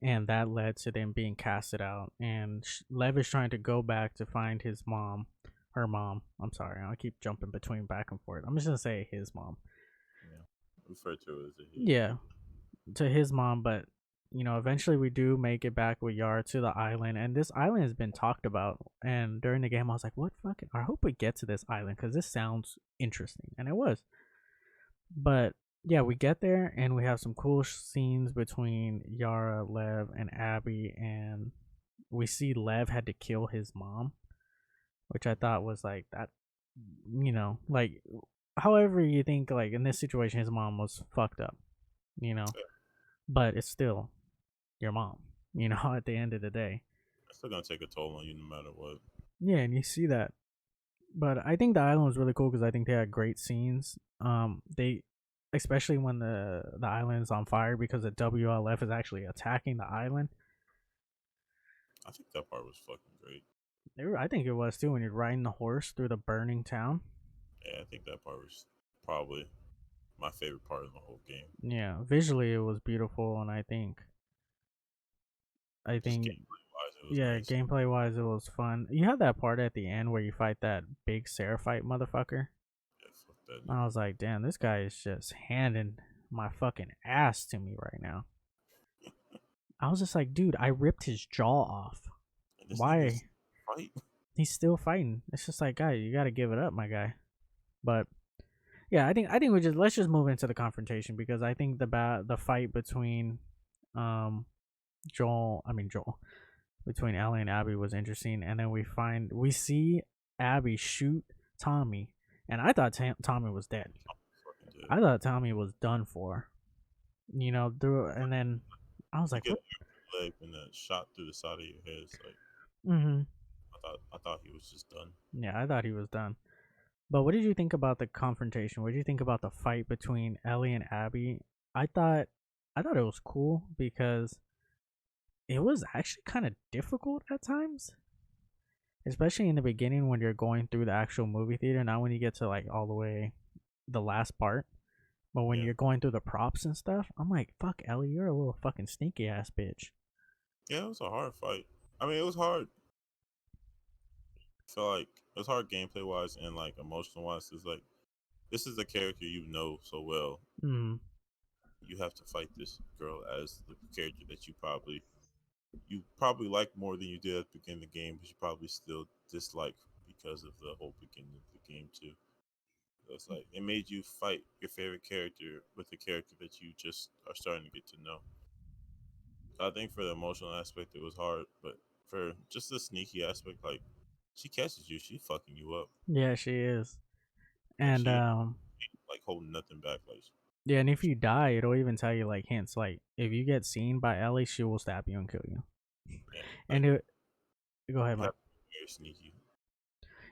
And that led to them being casted out. And Lev is trying to go back to find his mom. Her mom. I'm sorry. I keep jumping between back and forth. I'm just going to say his mom. Yeah, refer to it as a he. Yeah. To his mom, but eventually we do make it back with Yara to the island, and this island has been talked about. And during the game, I was like, "What fucking? I hope we get to this island because this sounds interesting," and it was. But yeah, we get there and we have some cool scenes between Yara, Lev, and Abby, and we see Lev had to kill his mom, which I thought was like that. Like however you think, like in this situation, his mom was fucked up, you know, but it's still your mom, at the end of the day. It's still gonna take a toll on you no matter what. Yeah, and you see that. But I think the island was really cool because I think they had great scenes. They, especially when the island is on fire because the WLF is actually attacking the island. I think that part was fucking great. I think it was too when you're riding the horse through the burning town. Yeah, I think that part was probably my favorite part of the whole game. Yeah, visually it was beautiful, and I Just think gameplay wise, it was yeah, nice. gameplay wise it was fun. You had that part at the end where you fight that big Seraphite motherfucker. Yeah, fuck that I nigga. was like, damn, this guy is just handing my fucking ass to me right now. I was just like, dude, I ripped his jaw off. And this nigga's Why? fight. He's still fighting. It's just like, guy, you got to give it up, my guy. But yeah, I think we just let's just move into the confrontation because I think the fight between um Joel between Ellie and Abby was interesting, and then we see Abby shoot Tommy, and I thought Tommy was dead. Fucking dead. I thought Tommy was done for. And then I was You like, get what? a leg and a shot through the side of your head. It's like Mm-hmm. I thought he was just done. Yeah, I thought he was done. But what did you think about the confrontation? What did you think about the fight between Ellie and Abby? I thought I thought it was cool because it was actually kind of difficult at times, especially in the beginning when you're going through the actual movie theater, not when you get to like all the way the last part. But when Yeah, you're going through the props and stuff, I'm like, fuck Ellie, you're a little fucking sneaky ass bitch. yeah, it was a hard fight. I mean, it was hard. I feel like it was hard gameplay wise and like emotional wise. It's like this is a character you know so well. Mm. You have to fight this girl as the character that you probably like more than you did at the beginning of the game, but you probably still dislike because of the whole beginning of the game too. So it's like it made you fight your favorite character with a character that you just are starting to get to know. I think for the emotional aspect, it was hard, but for just the sneaky aspect, like she catches you, she fucking you up, Yeah, she is. and And she like holding nothing back. Like, yeah, and if you die, it'll even tell you like hints. Like if you get seen by Ellie, she will stab you and kill you. yeah, like And go ahead, you Mike. have to be very sneaky.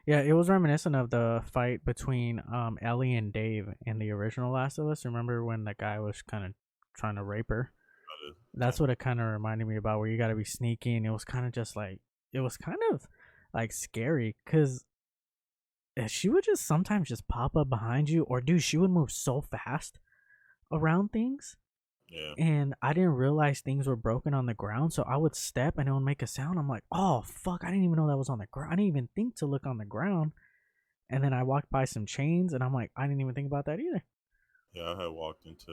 Yeah, it was reminiscent of the fight between Ellie and Dave in the original Last of Us. Remember when the guy was kind of trying to rape her? Try to That's attack what her. it kind of reminded me about, where you got to be sneaky, and it was kind of just like it was kind of like scary because she would just sometimes just pop up behind you, or dude, she would move so fast around things, Yeah, and I didn't realize things were broken on the ground, so I would step and it would make a sound. I'm like, oh fuck, I didn't even know that was on the ground. I didn't even think to look on the ground. And then I walked by some chains, and I'm like, I didn't even think about that either. yeah. I had walked into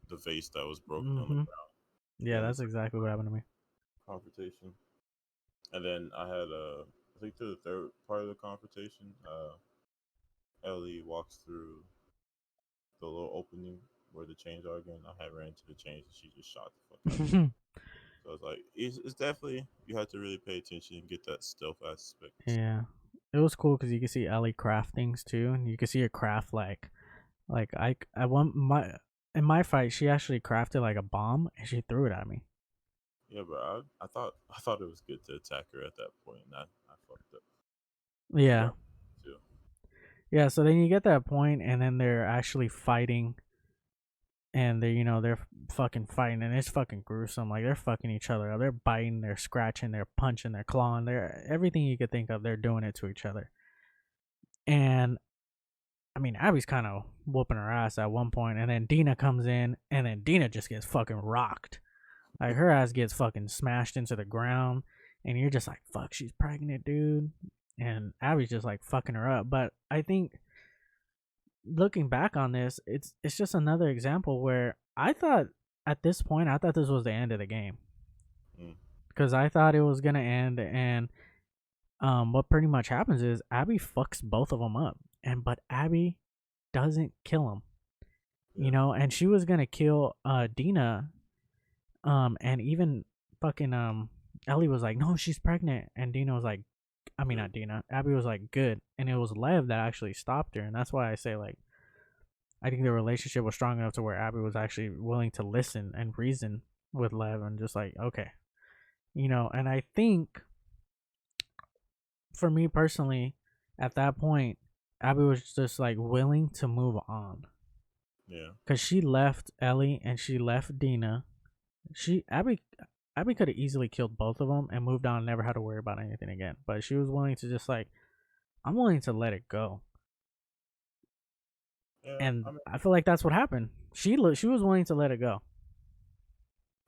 the vase that was broken on the Mm-hmm. ground Yeah, during the that's exactly what happened to me. confrontation, and then I had I think to the third part of the confrontation, Ellie walks through the little opening where the chains are again. I had ran into the chains and she just shot the fuck out of me. So I was like, it's definitely you have to really pay attention and get that stealth aspect. Yeah, it was cool because you could see Ellie craft things too, and you could see her craft like I want my in my fight she actually crafted like a bomb and she threw it at me. Yeah, but I thought it was good to attack her at that point, and I fucked up. She Yeah, got too. yeah. So then you get that point, and then they're actually fighting, and they're fucking fighting, and it's fucking gruesome. Like they're fucking each other up. They're biting, they're scratching, they're punching, they're clawing, they're everything you could think of. They're doing it to each other, and I mean, Abby's kind of whooping her ass at one point, and then Dina comes in, and then Dina just gets fucking rocked. Like her ass gets fucking smashed into the ground, and you're just like, "Fuck, she's pregnant, dude." And Abby's just like fucking her up. But I think looking back on this, it's just another example where I thought at this point, I thought this was the end of the game Mm, because I thought it was gonna end, and what pretty much happens is Abby fucks both of them up, and but Abby doesn't kill him, yeah, and she was gonna kill Dina, and even fucking Ellie was like, no, she's pregnant, and Dina was like, I mean good. not Dina, Abby was like, good, and it was Lev that actually stopped her, and that's why I say like I think the relationship was strong enough to where Abby was actually willing to listen and reason with Lev and just like, okay, and I think for me personally, at that point, Abby was just like willing to move on Yeah, because she left Ellie and she left Dina. She Abby could have easily killed both of them and moved on, and never had to worry about anything again. But she was willing to just like, I'm willing to let it go, yeah. I and mean, I feel like that's what happened. She was willing to let it go,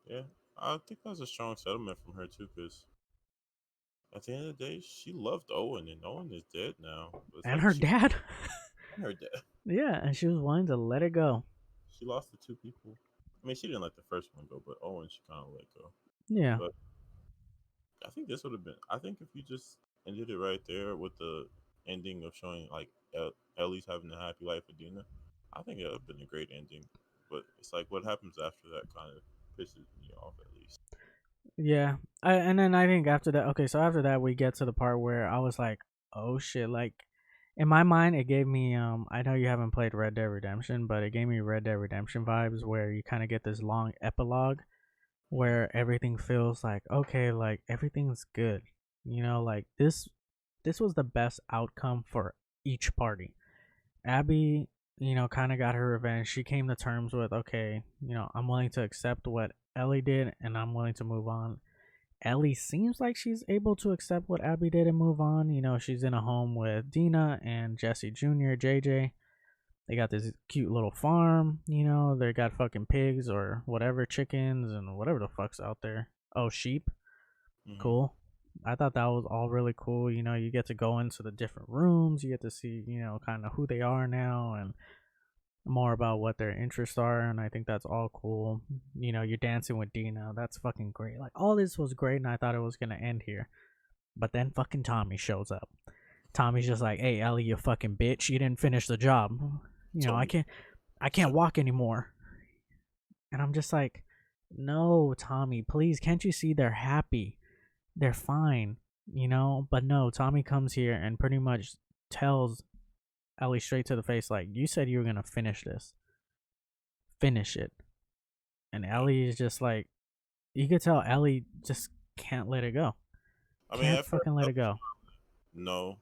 yeah. I think that was a strong settlement from her too, because at the end of the day, she loved Owen, and Owen is dead now. It's and like her she dad. and her dad. Yeah, and she was willing to let it go. She lost the two people. I mean, she didn't let the first one go, but Owen she kind of let go. Yeah, But I think this would have been. I think if you just ended it right there with the ending of showing like Ellie's having a happy life with Dina, I think it would have been a great ending. But it's like what happens after that kind of pisses me off at least. yeah. And then I think after that, okay, so after that we get to the part where I was like, oh shit, like in my mind it gave me I know you haven't played Red Dead Redemption, but it gave me Red Dead Redemption vibes where you kind of get this long epilogue where everything feels like okay, like everything's good. Like this was the best outcome for each party. Abby, kind of got her revenge. She came to terms with, okay, I'm willing to accept what Ellie did and I'm willing to move on. Ellie seems like she's able to accept what Abby did and move on. She's in a home with Dina and Jesse Jr., JJ. They got this cute little farm, they got fucking pigs or whatever, chickens and whatever the fuck's out there. Oh, sheep. Mm-hmm. Cool. I thought that was all really cool. You get to go into the different rooms, you get to see, kind of who they are now and more about what their interests are. And I think that's all cool. You're dancing with Dina. That's fucking great. Like, all this was great, and I thought it was going to end here. But then fucking Tommy shows up. Tommy's just like, hey, Ellie, you fucking bitch. You didn't finish the job. I Tommy. can't walk anymore. And I'm just like, no, Tommy, please, can't you see they're happy? They're fine, But no, Tommy comes here and pretty much tells Ellie straight to the face, like, you said you were gonna finish this. Finish it. And Yeah. Ellie is just like, you could tell Ellie just can't let it go. I mean, Can't at first, fucking let it go. no,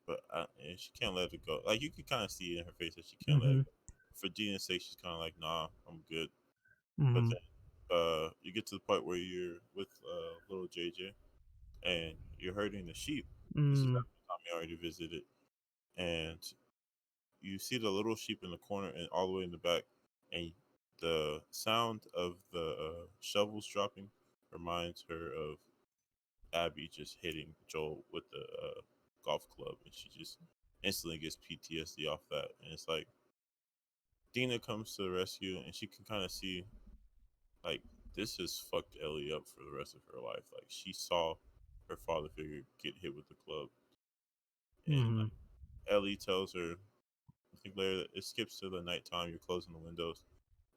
but and she can't let it go. Like you can kind of see it in her face that she can't let Mm-hmm. it go. For Dina's sake, she's kind of like, nah, I'm good. But Mm-hmm. then, you get to the part where you're with little JJ and you're herding the sheep. This is Mm. after Tommy already visited, and you see the little sheep in the corner and all the way in the back, and the sound of the shovels dropping reminds her of Abby just hitting Joel with the golf club, and she just instantly gets PTSD off that. And it's like Dina comes to the rescue, and she can kind of see like this has fucked Ellie up for the rest of her life. Like she saw her father figure get hit with the club, and Mm-hmm. like Ellie tells her, I think later it skips to the nighttime. You're closing the windows.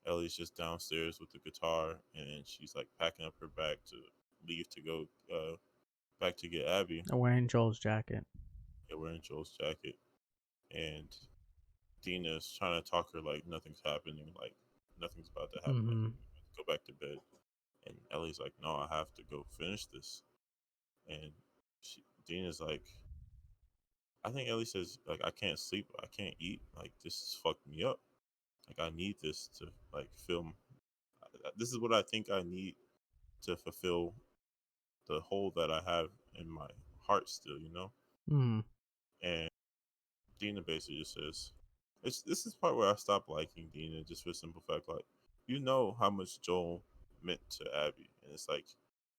Ellie's just downstairs with the guitar, and she's like packing up her bag to leave to go back to get Abby. Wearing Joel's jacket. Yeah, wearing Joel's jacket, and Dina's trying to talk her like nothing's happening, like nothing's about to happen. Like Mm-hmm. go back to bed. And Ellie's like, no, I have to go finish this. And Dina's like, I think Ellie says like I can't sleep, I can't eat, like this has fucked me up. Like I need this to like film. This is what I think I need to fulfill the hole that I have in my heart still, you know. Mm-hmm. And Dina basically just says, "It's this is part where I stopped liking Dina just for the simple fact like you know how much Joel meant to Abby, and it's like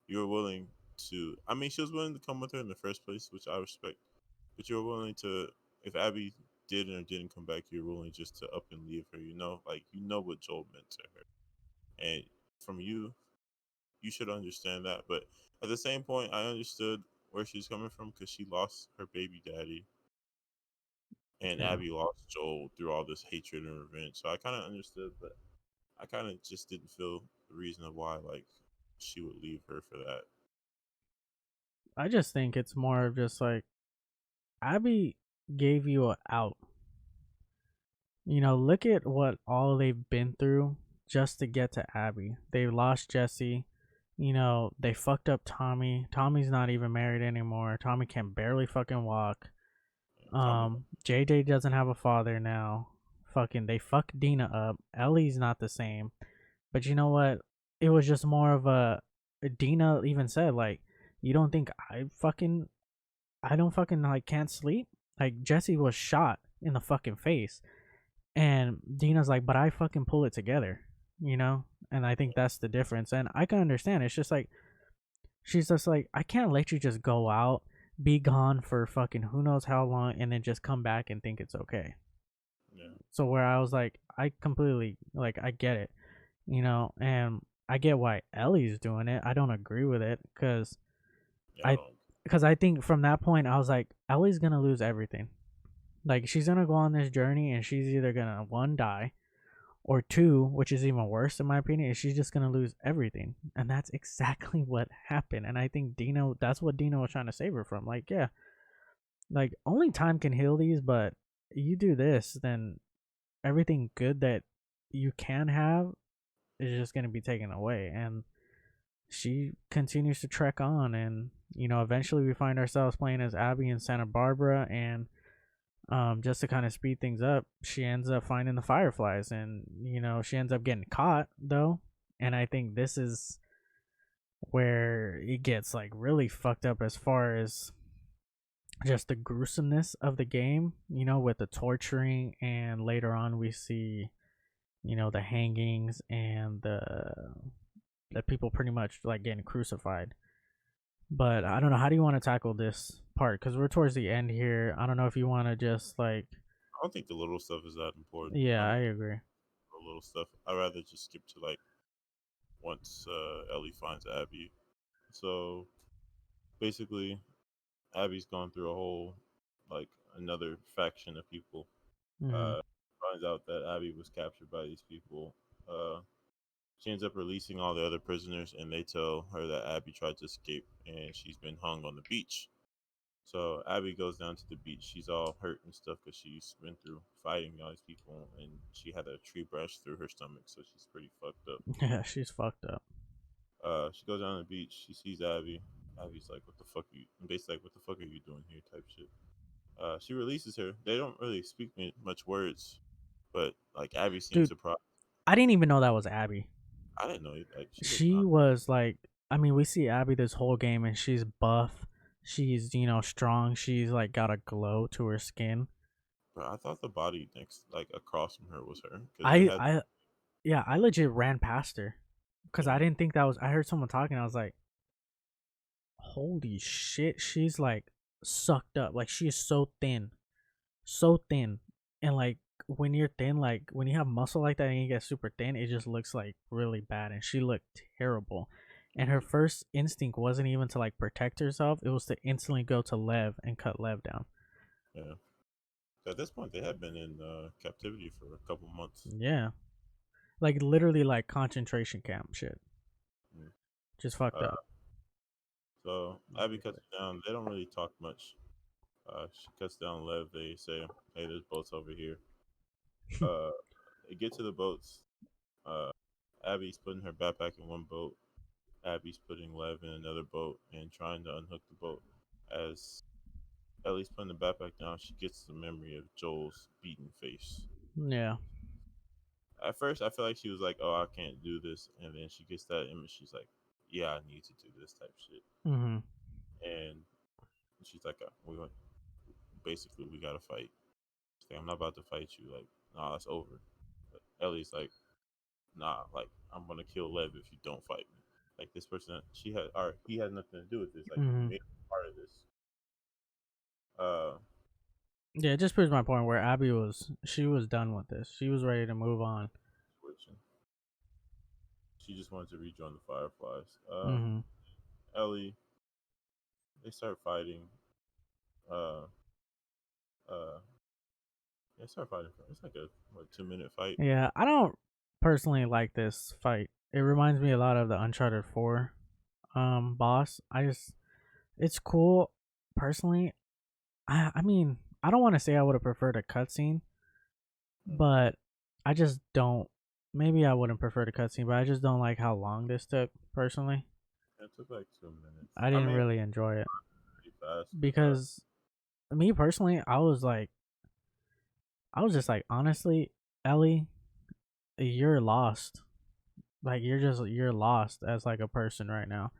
you were willing to. I mean, she was willing to come with her in the first place, which I respect. But you were willing to, if Abby did or didn't come back, you were willing just to up and leave her. You know, like you know what Joel meant to her, and from you should understand that. But at the same point, I understood where she's coming from because she lost her baby daddy, and Yeah. Abby lost Joel through all this hatred and revenge. So I kind of understood, but I kind of just didn't feel the reason of why like she would leave her for that. I just think it's more of just like Abby gave you a out. Look at what all they've been through just to get to Abby. They lost Jesse. They fucked up Tommy. Tommy's not even married anymore. Tommy can barely fucking walk. And Tommy, JJ doesn't have a father now. Fucking they fucked Dina up. Ellie's not the same. But you know what? It was just more of a Dina even said like, you don't think I don't fucking like can't sleep? Like Jesse was shot in the fucking face. And Dina's like, but I fucking pull it together, you know? And I think that's the difference. And I can understand. It's just like, she's just like, I can't let you just go out, be gone for fucking who knows how long, and then just come back and think it's okay. yeah, So, where I was like, I completely, like, I get it, and I get why Ellie's doing it. I don't agree with it yeah, I I, don't. because I think from that point, I was like, Ellie's gonna lose everything. Like, she's gonna go on this journey and she's either gonna, one, die, or two, which is even worse in my opinion, is she's just gonna lose everything, and that's exactly what happened. And I think Dino, that's what Dino was trying to save her from. Like, yeah, like only time can heal these, but you do this, then everything good that you can have is just gonna be taken away. And she continues to trek on, and eventually we find ourselves playing as Abby in Santa Barbara, and just to kind of speed things up, she ends up finding the fireflies, and she ends up getting caught though. And I think this is where it gets like really fucked up as far as just the gruesomeness of the game, with the torturing, and later on we see, the hangings and the people pretty much like getting crucified. But I don't know, how do you want to tackle this part? Because we're towards the end here. I don't know if you want to just like, I don't think the little stuff is that important. yeah, I Honestly, agree. the little stuff. I'd rather just skip to like once Ellie finds Abby. So basically, Abby's gone through a whole like another faction of people. Mm-hmm. Uh, finds out that Abby was captured by these people. Uh, she ends up releasing all the other prisoners, and they tell her that Abby tried to escape and she's been hung on the beach. So Abby goes down to the beach. She's all hurt and stuff because she's been through fighting all these people, and she had a tree branch through her stomach, so she's pretty fucked up. Yeah, she's fucked up. She goes down to the beach. She sees Abby. Abby's like, "What the fuck are you?" And basically, like, "What the fuck are you doing here?" Type shit. She releases her. They don't really speak much words, but like Abby seems Dude, surprised. I didn't even know that was Abby. I didn't know. Like she was She not. was like, I mean, we see Abby this whole game, and she's buff. She's, strong. She's like got a glow to her skin. But I thought the body next, like across from her, was her because it I, had. I, yeah, I legit ran past her because I Yeah, didn't think that was. I heard someone talking. I was like, holy shit, she's like sucked up. Like she is so thin, and like when you're thin, like when you have muscle like that and you get super thin, it just looks like really bad. And she looked terrible. And her first instinct wasn't even to like protect herself; it was to instantly go to Lev and cut Lev down. yeah. At this point, they had been in captivity for a couple months. Yeah, like literally like concentration camp shit. Mm. Just fucked Uh, up. so Abby cuts her down. They don't really talk much. She cuts down Lev. They say, "Hey, there's boats over here." Uh, they get to the boats. Uh, Abby's putting her backpack in one boat. Abby's putting Lev in another boat and trying to unhook the boat. As Ellie's putting the backpack down, she gets the memory of Joel's beaten face. Yeah. At first, I feel like she was like, "Oh, I can't do this," and then she gets that image. She's like, "Yeah, I need to do this type shit." Mhm. And she's like, "We basically we gotta fight." She's like, "I'm not about to fight you." Like, nah, it's over. But Ellie's like, "Nah, like I'm gonna kill Lev if you don't fight me." Like this person, she had, or he had nothing to do with this. Like you Mhm. made him part of this. Uh, Yeah, it just proves my point where Abby was, she was done with this. She was ready to move on. situation. She just wanted to rejoin the Fireflies. Mm-hmm. Ellie, they start fighting. Uh, uh, they start fighting. It's like a what 2 minute fight. Yeah, I don't personally like this fight. It reminds me a lot of the Uncharted 4 boss. It's cool personally. I mean, I don't want to say I would have preferred a cutscene, Mm. but I just don't. Maybe I wouldn't prefer the cutscene, but I just don't like how long this took personally. It took like 2 minutes. I I didn't mean, really enjoy it pretty fast. because me personally, I was just like, honestly, Ellie, you're lost. Like you're lost as like a person right now.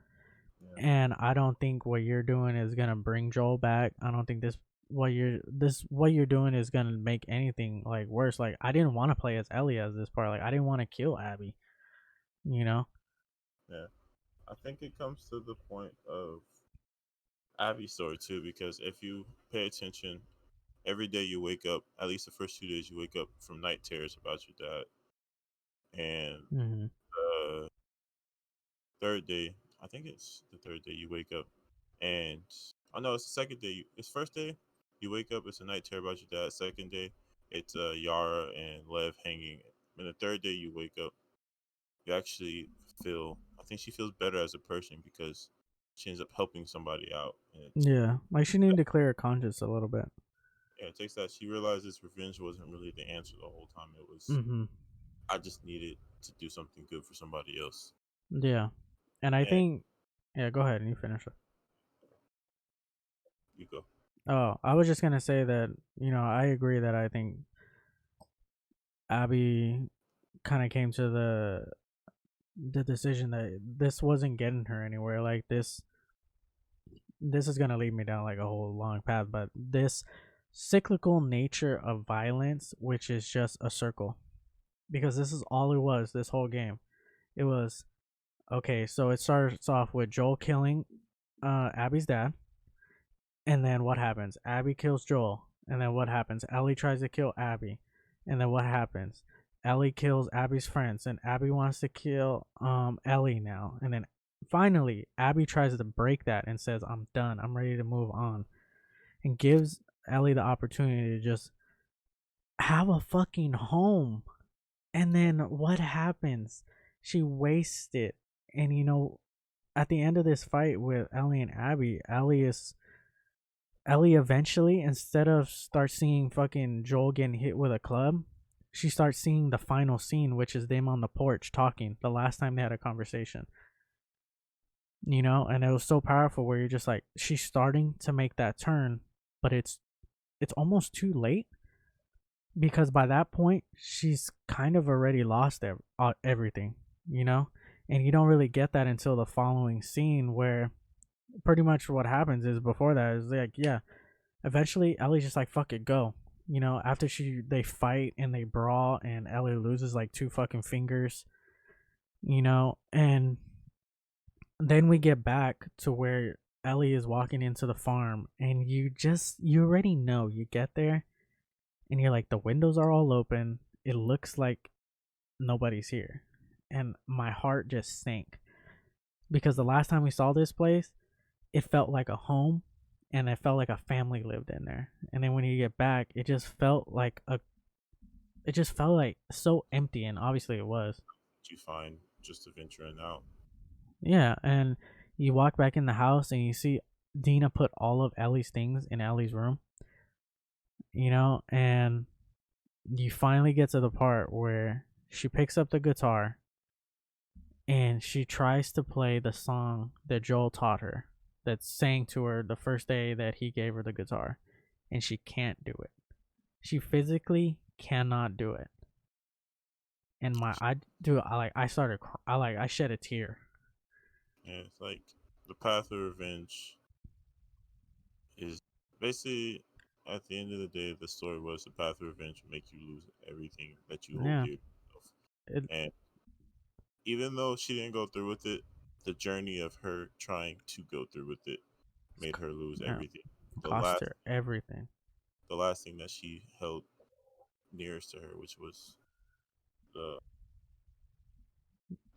Yeah, And I don't think what you're doing is gonna bring Joel back. I don't think what you're doing is gonna make anything like worse. Like I didn't want to play as Ellie as this part. Like I didn't want to kill Abby. You know? yeah. I think it comes to the point of Abby's story too, because if you pay attention, every day you wake up, at least the first 2 days, you wake up from night terrors about your dad, and Hmm. the third day, I think it's the third day, you wake up, and oh no, it's the second day. It's first day, you wake up, it's a night terror about your dad. Second day, it's Yara and Lev hanging. And the third day, you wake up, you actually feel. I think she feels better as a person because she ends up helping somebody out, and Yeah. Like she needed to clear her conscience a little bit. yeah, it takes that. She realizes revenge wasn't really the answer the whole time. It was Hmm. I just needed to do something good for somebody else. Yeah. And I And think yeah, go ahead and you finish it. you go. Oh, I was just gonna say that, I agree that I think Abby kind of came to the decision that this wasn't getting her anywhere. Like this is gonna lead me down like a whole long path, but this cyclical nature of violence, which is just a circle, because this is all it was this whole game. It was okay. So it starts off with Joel killing Abby's dad, and then what happens? Abby kills Joel, and then what happens? Ellie tries to kill Abby, and then what happens? Ellie kills Abby's friends, and Abby wants to kill Ellie now, and then finally Abby tries to break that and says, "I'm done. I'm ready to move on," and gives Ellie the opportunity to just have a fucking home. And then what happens? She wastes it, and at the end of this fight with Ellie and Abby, Ellie eventually, instead of start seeing fucking Joel getting hit with a club, she starts seeing the final scene, which is them on the porch talking the last time they had a conversation. And it was so powerful where you're just like, she's starting to make that turn, but it's almost too late because by that point she's kind of already lost everything, you know, and you don't really get that until the following scene where pretty much what happens is before that is like, yeah, eventually Ellie's just like, fuck it, go. After they fight and they brawl and Ellie loses like two fucking fingers, and then we get back to where Ellie is walking into the farm and you already know, you get there and you're like, the windows are all open. It looks like nobody's here. And my heart just sank because the last time we saw this place, it felt like a home and it felt like a family lived in there. And then when you get back, it just felt like so empty, and obviously it was. You find just venturing out. Yeah, and you walk back in the house and you see Dina put all of Ellie's things in Ellie's room, and you finally get to the part where she picks up the guitar and she tries to play the song that Joel taught her, that sang to her the first day that he gave her the guitar, and she can't do it. She physically cannot do it. And I started I shed a tear. And it's like the path of revenge is basically at the end of the day, the story was the path of revenge will make you lose everything that you hold Yeah. dear to yourself. It, And even though she didn't go through with it, the journey of her trying to go through with it made her lose yeah, everything. The cost last her everything. the last thing that she held nearest to her, which was the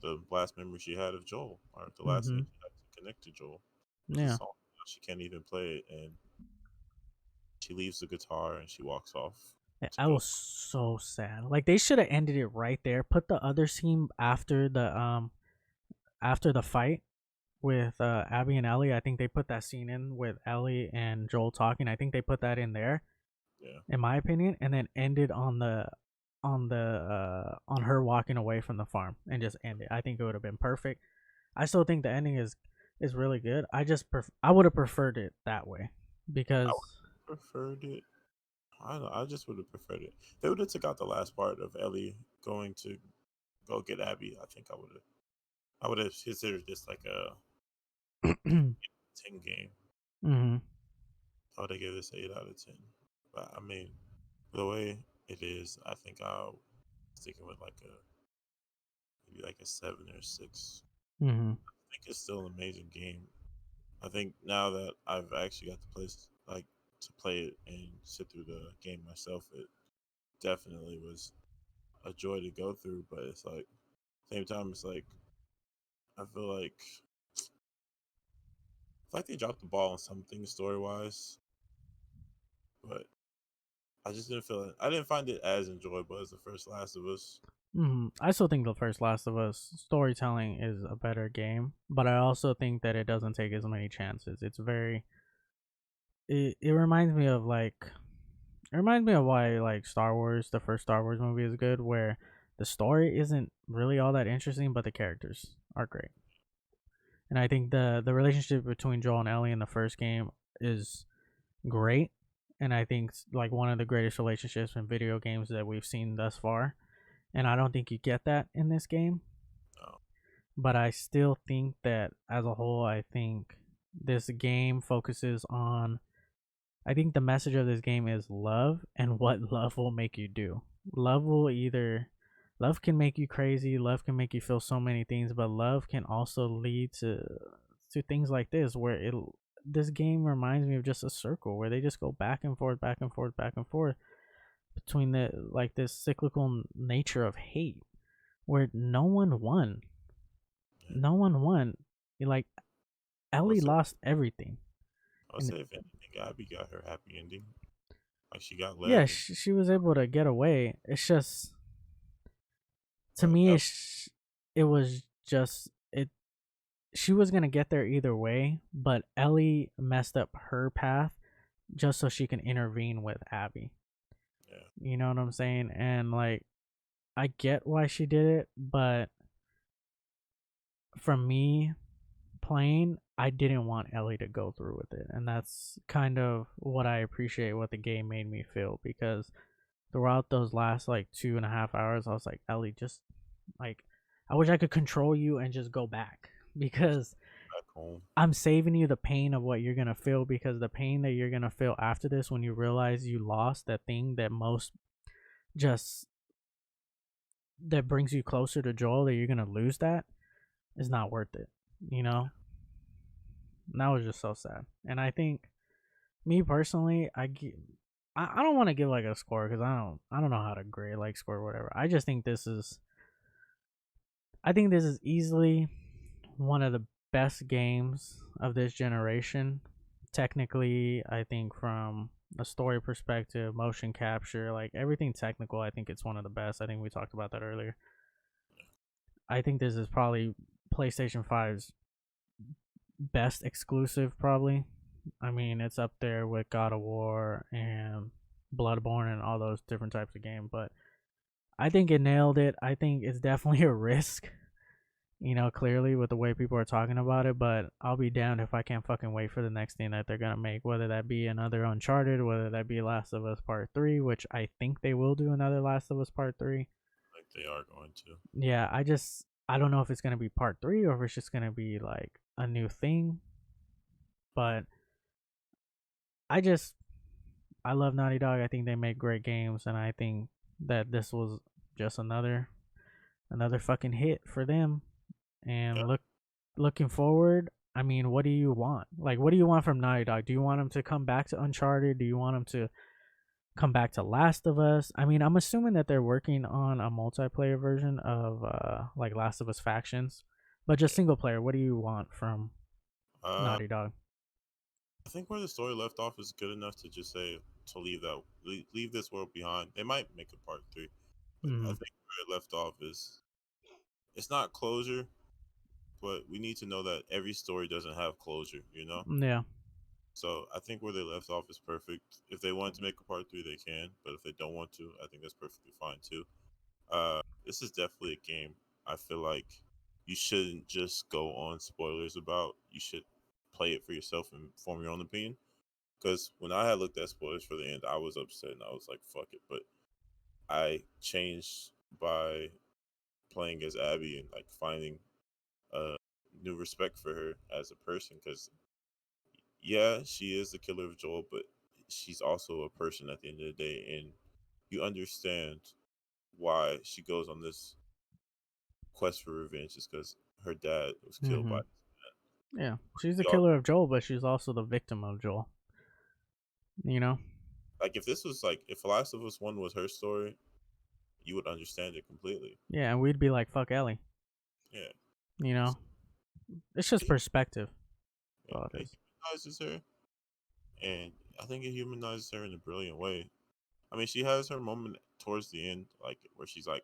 the last memory she had of Joel, or the last thing Mm-hmm. she had to connect to Joel was a Yeah. song. She can't even play it, and she leaves the guitar and she walks off to I go. was so sad. Like they should have ended it right there. Put the other scene after the fight with Abby and Ellie. I think they put that scene in with Ellie and Joel talking. I think they put that in there, Yeah, in my opinion, and then ended on her walking away from the farm and just end it. I think it would have been perfect. I still think the ending is really good. I would have preferred it that way I because would have preferred it. I just would have preferred it. They would have took out the last part of Ellie going to go get Abby. I think I would have. I would have considered this like a mm-hmm. 10 game. I would have give this 8 out of 10. But I mean, the way it is, I think I'll sticking with like a maybe like a 7 or 6. Mm-hmm. I think it's still an amazing game. I think now that I've actually got the place like to play it and sit through the game myself, it definitely was a joy to go through. But it's like same time, it's like I feel like they dropped the ball on some things story wise, but I just didn't feel it. I didn't find it as enjoyable as the first Last of Us. I still think the first Last of Us storytelling is a better game, but I also think that it doesn't take as many chances. It reminds me of why like Star Wars, the first Star Wars movie is good, where the story isn't really all that interesting, but the characters are great. And I think the relationship between Joel and Ellie in the first game is great, and I think it's like one of the greatest relationships in video games that we've seen thus far. And I don't think you get that in this game. No, But I still think that as a whole, I think this game focuses on. I think the message of this game is love and what love will make you do. Love will either. Love can make you crazy. Love can make you feel so many things, but love can also lead to things like this, where it. This game reminds me of just a circle where they just go back and forth, back and forth, back and forth between the like this cyclical nature of hate, where no one won. yeah. No one won. Like I would Ellie say, lost everything, I would and say if anything, Abby got her happy ending. Like she got yeah, led, and she was able to get away. It's just to but me, that it was just it. She was gonna get there either way, but Ellie messed up her path just so she can intervene with Abby. yeah, You know what I'm saying? And like, I get why she did it, but for me, playing, I didn't want Ellie to go through with it. And that's kind of what I appreciate what the game made me feel, because throughout those last like 2.5 hours, I was like, Ellie, just like, I wish I could control you and just go back because back home. I'm saving you the pain of what you're going to feel, because the pain that you're going to feel after this, when you realize you lost that thing that most just that brings you closer to Joel, that you're going to lose that, is not worth it, you know? And that was just so sad. And I think me personally, I don't want to give like a score because I don't know how to grade like score or whatever. I think this is easily one of the best games of this generation. Technically, I think from a story perspective, motion capture, like everything technical, I think it's one of the best. I think we talked about that earlier. I think this is probably PlayStation 5's best exclusive, probably. I mean, it's up there with God of War and Bloodborne and all those different types of games, but I think it nailed it. I think it's definitely a risk, clearly with the way people are talking about it, but I'll be damned if I can't fucking wait for the next thing that they're going to make, whether that be another Uncharted, whether that be Last of Us Part 3, which I think they will do another Last of Us Part 3. Like they are going to. Yeah, I don't know if it's going to be Part 3 or if it's just going to be like a new thing, but I just I love Naughty Dog. I think they make great games, and I think that this was just another fucking hit for them. Yeah, And looking forward, I mean, what do you want? Like, what do you want from Naughty Dog? Do you want them to come back to Uncharted? Do you want them to come back to Last of Us. I mean, I'm assuming that they're working on a multiplayer version of like Last of Us Factions, but just Yeah. single player. What do you want from Uh, Naughty Dog? I think where the story left off is good enough to just say to leave this world behind. They might make a part three, but I Hmm. think where it left off is it's not closure, but we need to know that every story doesn't have closure. You know. Yeah. So I think where they left off is perfect. If they want to make a part three, they can. But if they don't want to, I think that's perfectly fine too. This is definitely a game I feel like you shouldn't just go on spoilers about. You should play it for yourself and form your own opinion. Because when I had looked at spoilers for the end, I was upset and I was like, "Fuck it." But I changed by playing as Abby and like finding a new respect for her as a person. Because yeah, she is the killer of Joel, but she's also a person at the end of the day, and you understand why she goes on this quest for revenge is because her dad was killed Hmm. by. Yeah. She's the Y'all, killer of Joel, but she's also the victim of Joel. You know? like if this was like if Last of Us One was her story, you would understand it completely. Yeah, and we'd be like, fuck Ellie. Yeah, You know? it's, It's just it, perspective. That's yeah, all it it is. humanizes her, and I think it humanizes her in a brilliant way. I mean, she has her moment towards the end, like where she's like,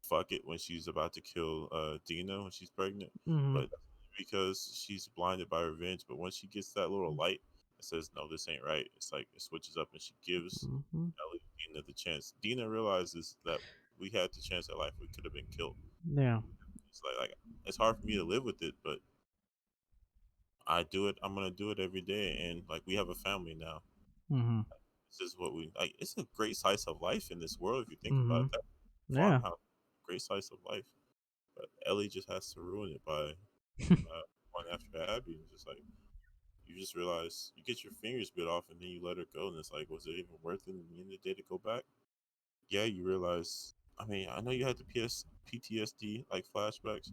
"Fuck it" when she's about to kill Dina when she's pregnant, Hmm. but that's because she's blinded by revenge. But once she gets that little light that says, "No, this ain't right," it's like it switches up and she gives Hmm. Ellie Dina the chance. Dina realizes that we had the chance at life; we could have been killed. Yeah. It's like it's hard for me to live with it, but I do it. I'm gonna do it every day, and like we have a family now. Hmm. This is what we like. It's a great slice of life in this world if you think about Hmm. it. That Yeah. farmhouse, great slice of life. But Ellie just has to ruin it by going after Abby. And just like you just realize you get your fingers bit off and then you let her go, and it's like, was it even worth it in the end of the day to go back? Yeah, you realize. I mean, I know you had the PTSD like flashbacks,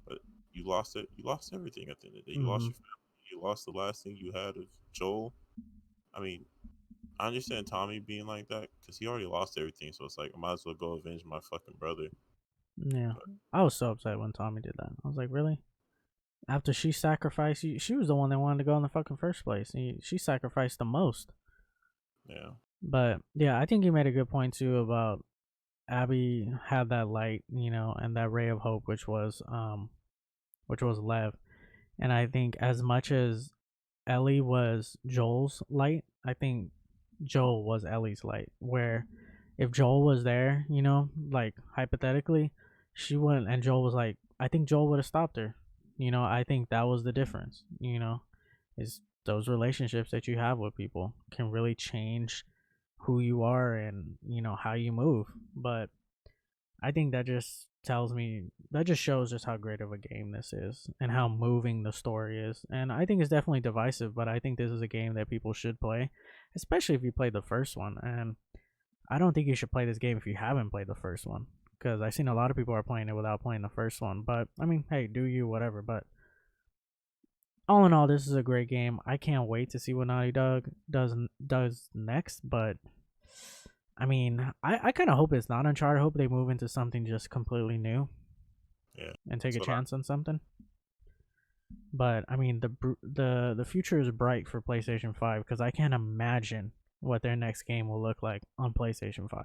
but you lost it. You lost everything at the end of the day. You lost Hmm. your family. You lost the last thing you had of Joel. I mean, I understand Tommy being like that because he already lost everything. So it's like I might as well go avenge my fucking brother. Yeah. But I was so upset when Tommy did that. I was like, really? After she sacrificed, she was the one that wanted to go in the fucking first place. She sacrificed the most. yeah, But yeah, I think you made a good point too about Abby had that light, and that ray of hope, which was Lev. And I think as much as Ellie was Joel's light, I think Joel was Ellie's light. Where if Joel was there, like hypothetically, she wouldn't, and Joel was like, I think Joel would have stopped her. I think that was the difference. Is those relationships that you have with people can really change who you are and how you move. But I think that just shows just how great of a game this is and how moving the story is. And I think it's definitely divisive, but I think this is a game that people should play, especially if you played the first one. And I don't think you should play this game if you haven't played the first one, because I've seen a lot of people are playing it without playing the first one. But I mean, hey, do you, whatever. But all in all, this is a great game. I can't wait to see what Naughty Dog does next. But I mean, I kind of hope it's not Uncharted. I hope they move into something just completely new yeah. and take That's a what I. chance on something. But I mean, the future is bright for PlayStation 5 because I can't imagine what their next game will look like on PlayStation 5.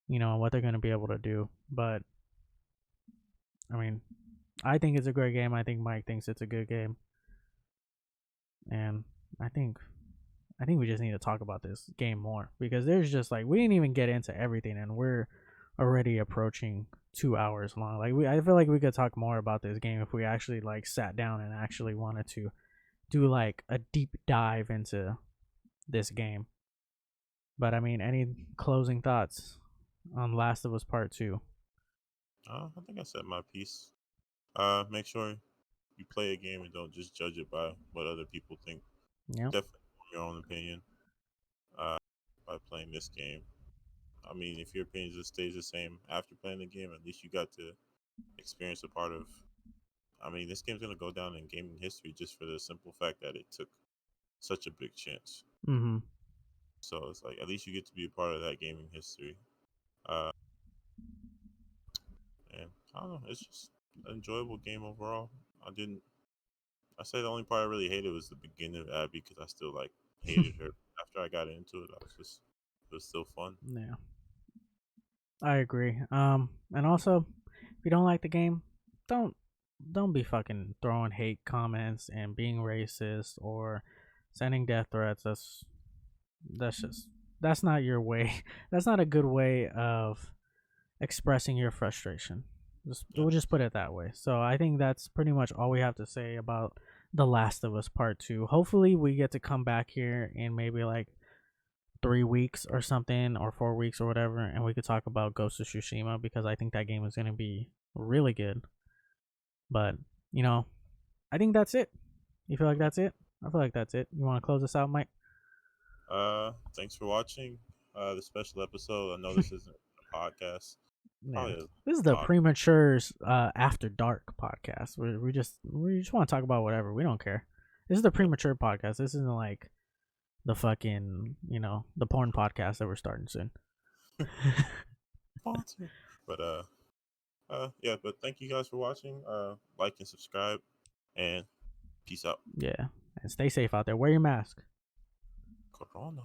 And what they're going to be able to do. But I mean, I think it's a great game. I think Mike thinks it's a good game, and I think I think we just need to talk about this game more because there's just like we didn't even get into everything, and we're already approaching 2 hours long. Like I feel like we could talk more about this game if we actually like sat down and actually wanted to do like a deep dive into this game. But I mean, any closing thoughts on Last of Us Part Two? I think I said my piece. Make sure you play a game and don't just judge it by what other people think. Yep. Definitely form your own opinion uh, by playing this game. I mean, if your opinion just stays the same after playing the game, at least you got to experience a part of. I mean, this game's gonna go down in gaming history just for the simple fact that it took such a big chance. Mhm. So it's like at least you get to be a part of that gaming history. Uh, and I don't know, it's just an enjoyable game overall. I didn't. I say the only part I really hated was the beginning of Abby because I still like hated her. After I got into it, I was just it was still fun. Yeah, I agree. And also, if you don't like the game, don't don't be fucking throwing hate comments and being racist or sending death threats. That's just that's not your way. That's not a good way of expressing your frustration. We'll Yes. just put it that way. So I think that's pretty much all we have to say about The Last of Us Part 2. Hopefully we get to come back here in maybe like 3 weeks or something, or 4 weeks or whatever, and we could talk about Ghost of Tsushima because I think that game is gonna be really good. But you know, I think that's it. You feel like that's it? I feel like that's it. You want to close this out, Mike? Thanks for watching the special episode. I know this isn't a podcast. Yeah. Probably a This is the talk. Premature's After Dark podcast. We just want to talk about whatever. We don't care. This is the Yep. Premature podcast. This isn't like the fucking the porn podcast that we're starting soon. Sponsor. But yeah. But thank you guys for watching. Like and subscribe, and peace out. Yeah, and stay safe out there. Wear your mask. Corona.